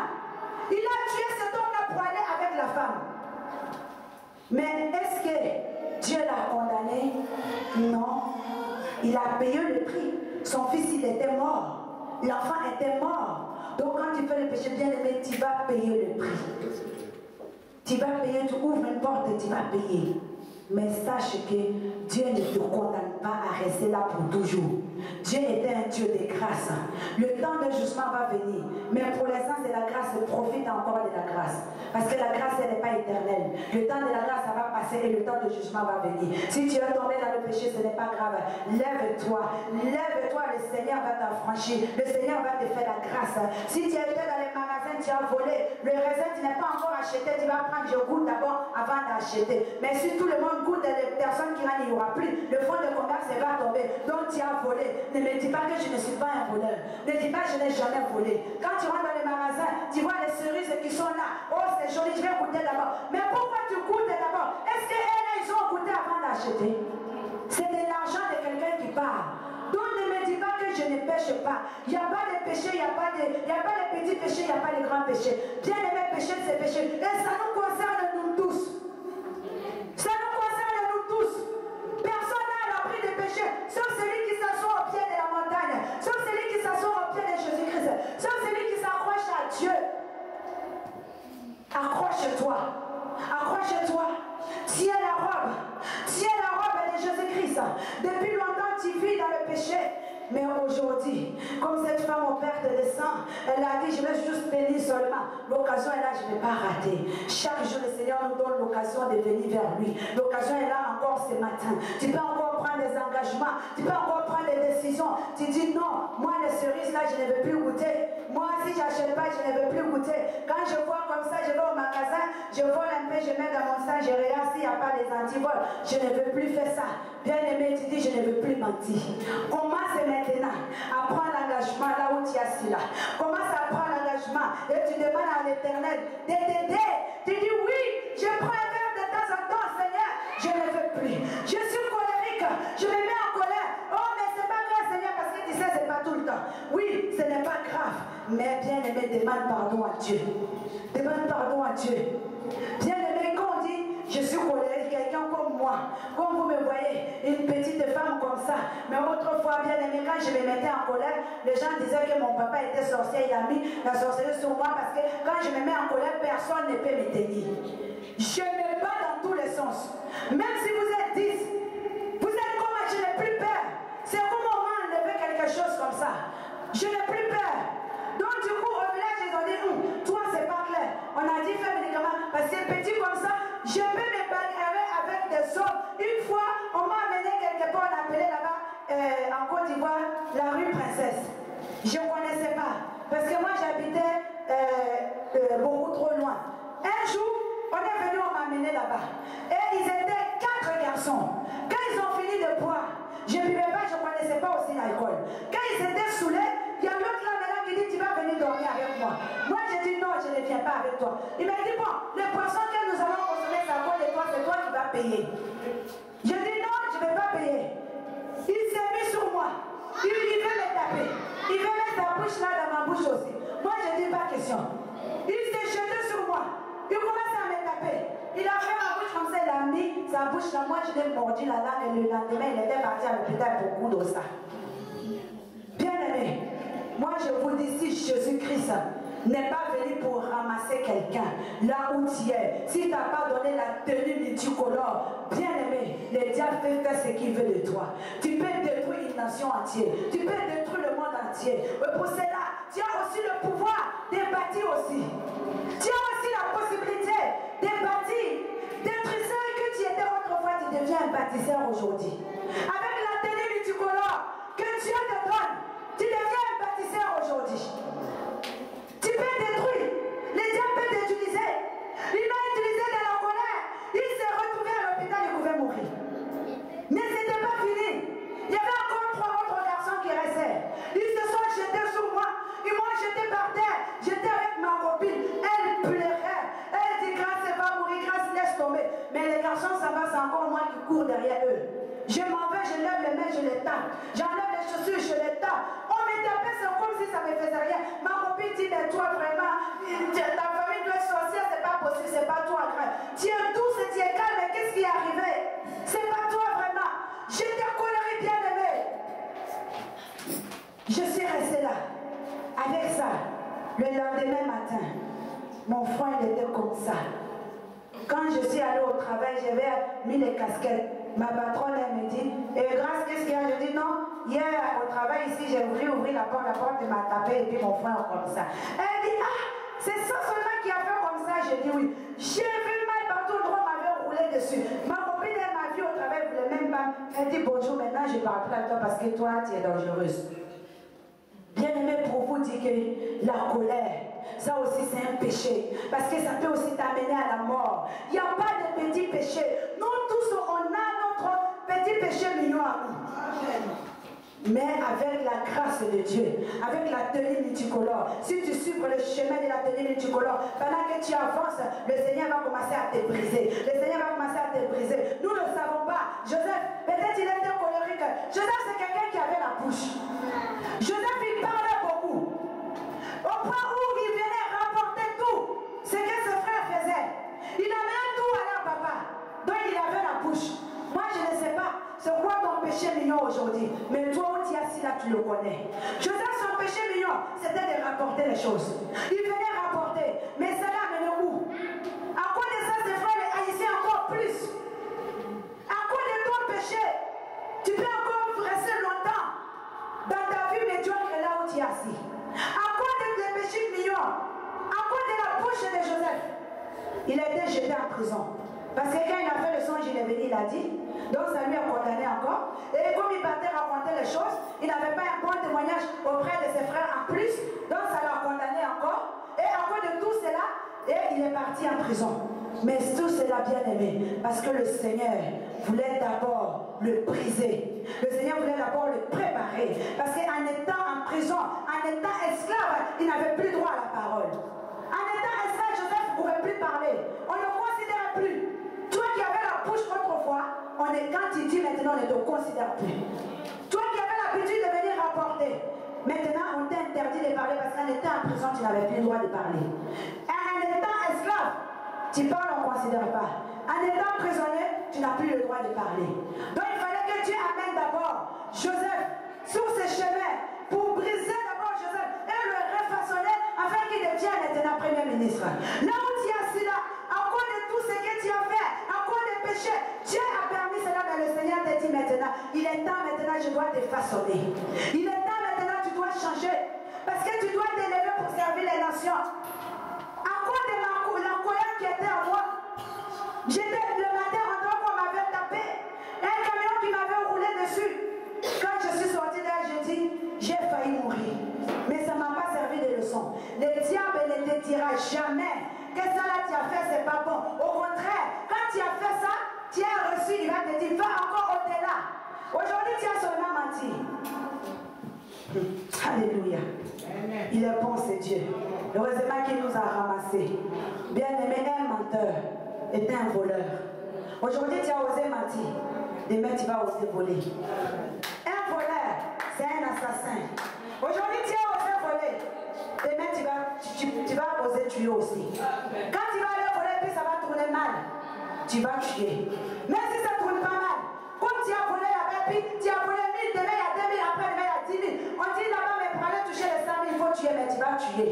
Il a tué cet homme-là pour aller avec la femme. Mais est-ce que Dieu l'a condamné? Non. Il a payé le prix. Son fils, il était mort. L'enfant était mort. Donc quand tu fais le péché bien aimé, tu vas payer le prix. Tu vas payer, tu ouvres une porte et tu vas payer. Mais sache que Dieu ne te condamne pas à rester là pour toujours. Dieu était un Dieu de grâce. Le temps de jugement va venir. Mais pour l'instant, c'est la grâce. Profite encore de la grâce. Parce que la grâce, elle n'est pas éternelle. Le temps de la grâce, ça va passer et le temps de jugement va venir. Si tu es tombé dans le péché, ce n'est pas grave. Lève-toi. Lève-toi, le Seigneur va t'affranchir. Le Seigneur va te faire la grâce. Si tu étais dans les magasins, tu as volé. Le raisin, tu n'as pas encore acheté. Tu vas prendre, je goûte d'abord avant d'acheter. Mais si tout le monde goûte, les personnes qui rentrent, il n'y aura plus. Le fonds de commerce va tomber. Donc tu as volé. Ne me dis pas que je ne suis pas un voleur. Ne dis pas que je n'ai jamais volé. Quand tu rentres dans les magasins, tu vois les cerises qui sont là. Oh, c'est joli, je vais goûter d'abord. Mais pourquoi tu goûtes d'abord? Est-ce qu'elles, ils ont goûté avant d'acheter? C'est de l'argent de quelqu'un qui part. Donc ne me dis pas que je ne pêche pas. Il n'y a pas de péché, il n'y a pas de petits péchés, il n'y a pas de grands péchés. Bien aimé, péché, c'est péché. Et ça nous concerne nous tous. Ça nous concerne nous tous. Personne n'a l'abri de péché, sauf celui qui s'assoit au pied de la montagne, sauf celui qui s'assoit au pied de Jésus-Christ, sauf celui qui s'accroche à Dieu. Accroche-toi. Accroche-toi. Tiens la robe. Tiens la robe de Jésus-Christ. Depuis longtemps, tu vis dans le péché. Mais aujourd'hui, comme cette femme au perte de sang, elle a dit, je vais juste bénir seulement. L'occasion est là, je ne vais pas rater. Chaque jour, le Seigneur nous donne l'occasion de venir vers lui. L'occasion est là encore ce matin. Tu peux encore prendre des engagements. Tu peux encore prendre des décisions. Tu dis non, moi les cerises là, je ne veux plus goûter. Moi, si je n'achète pas, je ne veux plus goûter. Quand je vois comme ça, je vais au magasin, je vole un peu, je mets dans mon sac, je regarde s'il n'y a pas les antivols. Je ne veux plus faire ça. Bien aimé, tu dis, je ne veux plus mentir. Commence maintenant à prendre l'engagement là où tu es assis là. Commence à prendre l'engagement et tu demandes à l'Éternel de t'aider. Tu dis oui, je prends un verre de temps en temps, Seigneur, je ne veux plus. Je suis colérique, je me mets en colère. Oh, mais c'est pas grave, Seigneur, parce que tu sais, c'est pas tout le temps. Oui, ce n'est pas grave, mais bien aimé, demande pardon à Dieu. Demande pardon à Dieu. Bien aimé, quand on dit, je suis colérique, quelqu'un comme moi, comme vous me voyez, une petite femme comme ça. Mais autrefois, bien aimé, quand je me mettais en colère, les gens disaient que mon papa était sorcier. Il a mis la sorcellerie sur moi parce que quand je me mets en colère, personne ne peut me tenir. Je me bats dans tous les sens. Même si vous êtes 10, vous êtes comme moi, je n'ai plus peur. C'est comme on m'a enlevé quelque chose comme ça. Je n'ai plus peur. Donc du coup, au village, ils ont dit, toi, c'est pas clair. On a dit, fais médicament, parce que petit comme ça, je peux me bagarrer avec des hommes. Une fois, on m'a amené quelque part, on appelait là-bas, en Côte d'Ivoire, la rue Princesse. Je ne connaissais pas, parce que moi, j'habitais beaucoup trop loin. Un jour, on est venu, on m'a amené là-bas. Et ils étaient 4 garçons. Quand ils ont fini de boire, je ne buvais pas, je ne connaissais pas aussi l'alcool. Quand ils étaient saoulés, il y a l'autre là maintenant qui dit, tu vas venir dormir avec moi. Moi, j'ai dit non, je ne viens pas avec toi. Il m'a dit, bon, les poissons que nous allons consommer, c'est à cause de toi, c'est toi qui vas payer. J'ai dit non, je ne vais pas payer. Il s'est mis sur moi. Il veut me taper. Il veut mettre sa bouche là dans ma bouche aussi. Moi, je dis pas question. Il s'est jeté sur moi. Il commence à me taper. Il a fait ma bouche comme ça, il a mis sa bouche là. Moi, je l'ai mordu la langue et le lendemain, il était parti à l'hôpital pour coup de ça. Bien aimé, moi je vous dis, si Jésus-Christ n'est pas venu pour ramasser quelqu'un là où tu es, si tu n'as pas donné la tenue multicolore, bien aimé, le diable fait faire ce qu'il veut de toi. Tu peux détruire une nation entière, tu peux détruire le monde entier. Mais pour cela, tu as aussi le pouvoir de bâtir aussi. Tu as aussi la possibilité de bâtir. D'être ça que tu étais autrefois, tu deviens un bâtisseur aujourd'hui. Avec la tenue multicolore que Dieu te donne, tu deviens un bâtisseur aujourd'hui. Tu peux détruire. Le diable peut t'utiliser. Il m'a utilisé dans la colère. Il s'est retrouvé à l'hôpital, il pouvait mourir. Mais ce n'était pas fini. Il y avait encore 3 autres garçons qui restaient. Ils se sont jetés sur moi. Ils m'ont jeté par terre. J'étais avec ma copine. Elle pleurait. Elle dit, Grâce, elle va mourir. Grâce, laisse tomber. Mais les garçons, ça va, c'est encore moi qui cours derrière eux. Je m'en vais, je lève les mains, je les tape. J'enlève les chaussures, je les tape. On me tapait, c'est comme si ça ne me faisait rien. Ma copine dit, mais toi vraiment, ta famille doit être sorcière, c'est pas possible, c'est pas toi. Tu es douce et tu es calme, mais qu'est-ce qui est arrivé? C'est pas toi vraiment. J'étais colérique, bien aimé. Je suis restée là. Avec ça, le lendemain matin, mon front il était comme ça. Quand je suis allée au travail, j'avais mis les casquettes. ma patronne, elle me dit, et grâce, qu'est-ce qu'il y a? Je dis non, hier au travail ici, j'ai voulu ouvrir la porte elle m'a tapé, et puis mon frère comme ça. Elle dit, ah, c'est ça seulement qui a fait comme ça. J'ai dit oui. J'ai vu mal partout, le droit m'avait roulé dessus. Ma copine, elle m'a vu au travail, elle voulait même pas. Elle dit bonjour, maintenant je parle plus à toi parce que toi, tu es dangereuse. Bien aimé, pour vous dire que la colère, ça aussi c'est un péché. Parce que ça peut aussi t'amener à la mort. Il n'y a pas de petits péchés. Nous tous, on a notre petit péché mignon à nous. Mais avec la grâce de Dieu, avec la tenue multicolore, si tu suis le chemin de la tenue multicolore, pendant que tu avances, le Seigneur va commencer à te briser. Le Seigneur va commencer à te briser. Nous ne savons pas. Joseph, peut-être il était colérique. Joseph, c'est quelqu'un qui avait la bouche. Joseph, il parlait beaucoup. Au point où il venait rapporter tout ce que ses frères faisaient. Il avait tout à leur papa. Donc il avait la bouche. Moi, je ne sais pas c'est quoi ton péché mignon aujourd'hui. Mais toi, où tu es assis là, tu le connais. Joseph, son péché mignon, c'était de rapporter les choses. Il venait rapporter. Mais ça l'a amené où? À cause de ça, ses frères les haïssaient encore plus. À cause de ton péché, tu peux encore rester longtemps dans ta vie médiocre là où tu es assis. À cause de tes péchés mignons, à cause de la bouche de Joseph, il a été jeté en prison. Parce que quand il a fait le songe, il est venu, il a dit. Donc ça lui a condamné encore. Et comme il partait raconter les choses, il n'avait pas un bon témoignage auprès de ses frères en plus. Donc ça l'a condamné encore. Et à cause de tout cela, et il est parti en prison. Mais tout cela bien aimé. Parce que le Seigneur voulait d'abord le briser. Le Seigneur voulait d'abord le préparer. Parce qu'en étant en prison, en étant esclave, il n'avait plus droit à la parole. En étant esclave, Joseph ne pouvait plus parler. On ne le considérait plus. Toi qui avais la bouche autrefois, quand tu dis maintenant, on ne te considère plus. Toi qui avais l'habitude de venir rapporter, maintenant on t'a interdit de parler parce qu'en étant en prison, tu n'avais plus le droit de parler. Et en étant esclave, tu parles, on ne considère pas. En étant prisonnier, tu n'as plus le droit de parler. Donc il fallait que Dieu amène d'abord Joseph sur ses chemins pour briser d'abord Joseph et le refaçonner afin qu'il devienne maintenant Premier ministre. Là où tu es assis là, à cause de tout ce que tu as fait, à cause des péchés, Dieu a permis cela, mais le Seigneur te dit maintenant, il est temps maintenant, je dois te façonner. Il est temps maintenant, tu dois changer. Parce que tu dois t'élever pour servir les nations. À cause de la colère qui était en moi, j'étais le matin en train qu'on m'avait tapé, un camion qui m'avait roulé dessus. Quand je suis sorti là, j'ai dit, j'ai failli mourir. Mais ça ne m'a pas servi de leçon. Le diable ne te dira jamais que ça là tu as fait, c'est pas bon. Au contraire, quand tu as fait ça, tu as reçu, il va te dire, va encore au-delà. Aujourd'hui, tu as seulement menti. Alléluia. Il est bon, c'est Dieu. Heureusement qu'il nous a ramassés. Bien-aimé, un menteur est un voleur. Aujourd'hui, tu as osé mentir. Demain, tu vas oser voler. Un voleur, c'est un assassin. Aujourd'hui, tu as osé voler. Demain, tu vas oser tuer aussi. Quand tu vas aller voler, puis ça va tourner mal. Tu vas tuer. Même si ça ne tourne pas mal. Comme tu as volé là-bas, puis tu as volé 1000, demain il y a 2000, après demain il y a 10 000. On dit là-bas, mais pour aller toucher les 100 000, il faut tuer, mais tu vas tuer.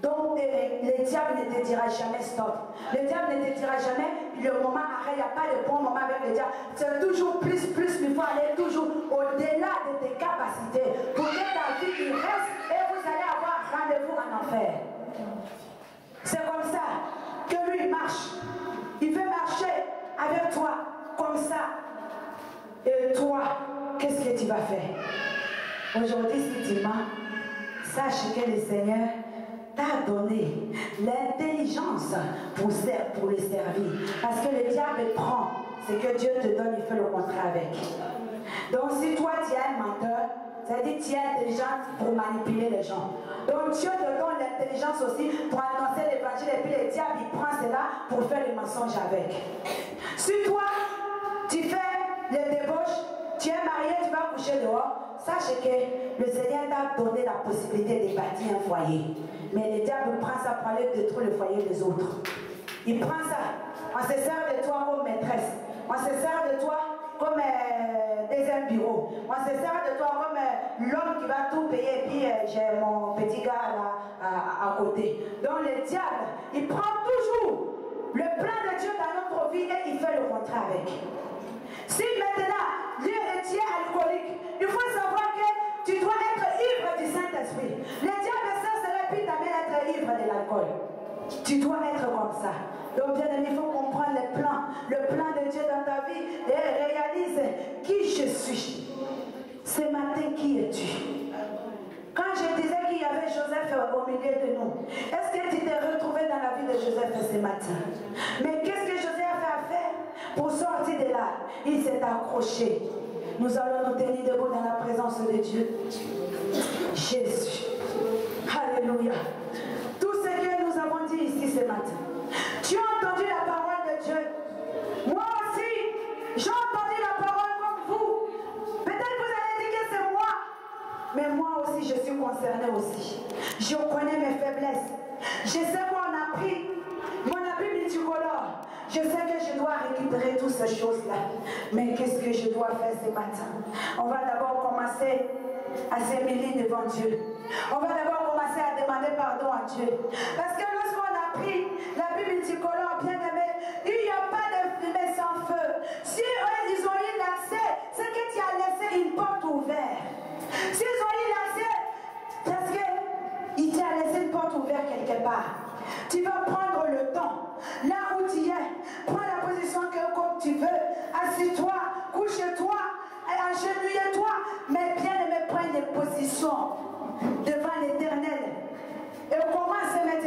Donc, le diable ne te dira jamais stop. Le diable ne te dira jamais le moment arrête. Il n'y a pas de bon moment avec le diable. C'est toujours plus. Il faut aller toujours au-delà de tes capacités. Pour que ta vie il reste et vous allez avoir rendez-vous en enfer. C'est comme ça que lui il marche. Il veut marcher avec toi comme ça. Et toi, qu'est-ce que tu vas faire? Aujourd'hui, si tu mens, sache que le Seigneur t'a donné l'intelligence pour le servir. Parce que le diable prend ce que Dieu te donne, il fait le contraire avec. Donc si toi tu es un menteur, ça veut dire que tu es intelligent pour manipuler les gens. Donc Dieu te donne l'intelligence aussi pour annoncer l'évangile et puis le diable il prend cela pour faire le mensonge avec. Si toi tu fais les débauches, tu es marié, tu vas coucher dehors, sache que le Seigneur t'a donné la possibilité de bâtir un foyer. Mais le diable prend ça pour aller détruire le foyer des autres. Il prend ça. On se sert de toi comme maîtresse. On se sert de toi comme deuxième bureau. On se sert de toi comme l'homme qui va tout payer. Et puis j'ai mon petit gars là à côté. Donc le diable, il prend toujours le plan de Dieu dans notre vie et il fait le contraire avec. Si maintenant, Dieu est alcoolique, il faut savoir que tu dois être ivre du Saint-Esprit. Le diable sait cela, puis t'amène à être ivre de l'alcool. Tu dois être comme ça. Donc bien aimé, il faut comprendre le plan de Dieu dans ta vie et réalise qui je suis. Ce matin, qui es-tu? Quand je disais qu'il y avait Joseph au milieu de nous, est-ce que tu t'es retrouvé dans la vie de Joseph ce matin? Mais qu'est-ce que Joseph a fait pour sortir de là? Il s'est accroché. Nous allons nous tenir debout dans la présence de Dieu. Jésus. Alléluia. Tout ce que nous avons dit ici ce matin. Tu as entendu la parole de Dieu. Moi aussi, j'ai entendu la parole comme vous. Peut-être que vous allez dire que c'est moi. Mais moi aussi, je suis concernée aussi. Je connais mes faiblesses. Je sais qu'on a pris mon habit multicolore. Je sais que je dois récupérer toutes ces choses-là. Mais qu'est-ce que je dois faire ce matin? On va d'abord commencer à s'humilier devant Dieu. On va d'abord commencer à demander pardon à Dieu. Parce que lorsqu'on a pris l'habit multicolore, bien aimé, il n'y a pas de fumée sans feu. Si eux, ils ont eu l'accès, c'est que tu as laissé une porte ouverte. S'ils ont eu l'accès, parce qu'il t'a laissé une porte ouverte quelque part. Tu vas prendre le temps, là où tu es, prends la position comme tu veux, assis-toi, couche-toi, agenouille-toi, mais bien aimé, prends des positions devant l'Éternel. Et on commence maintenant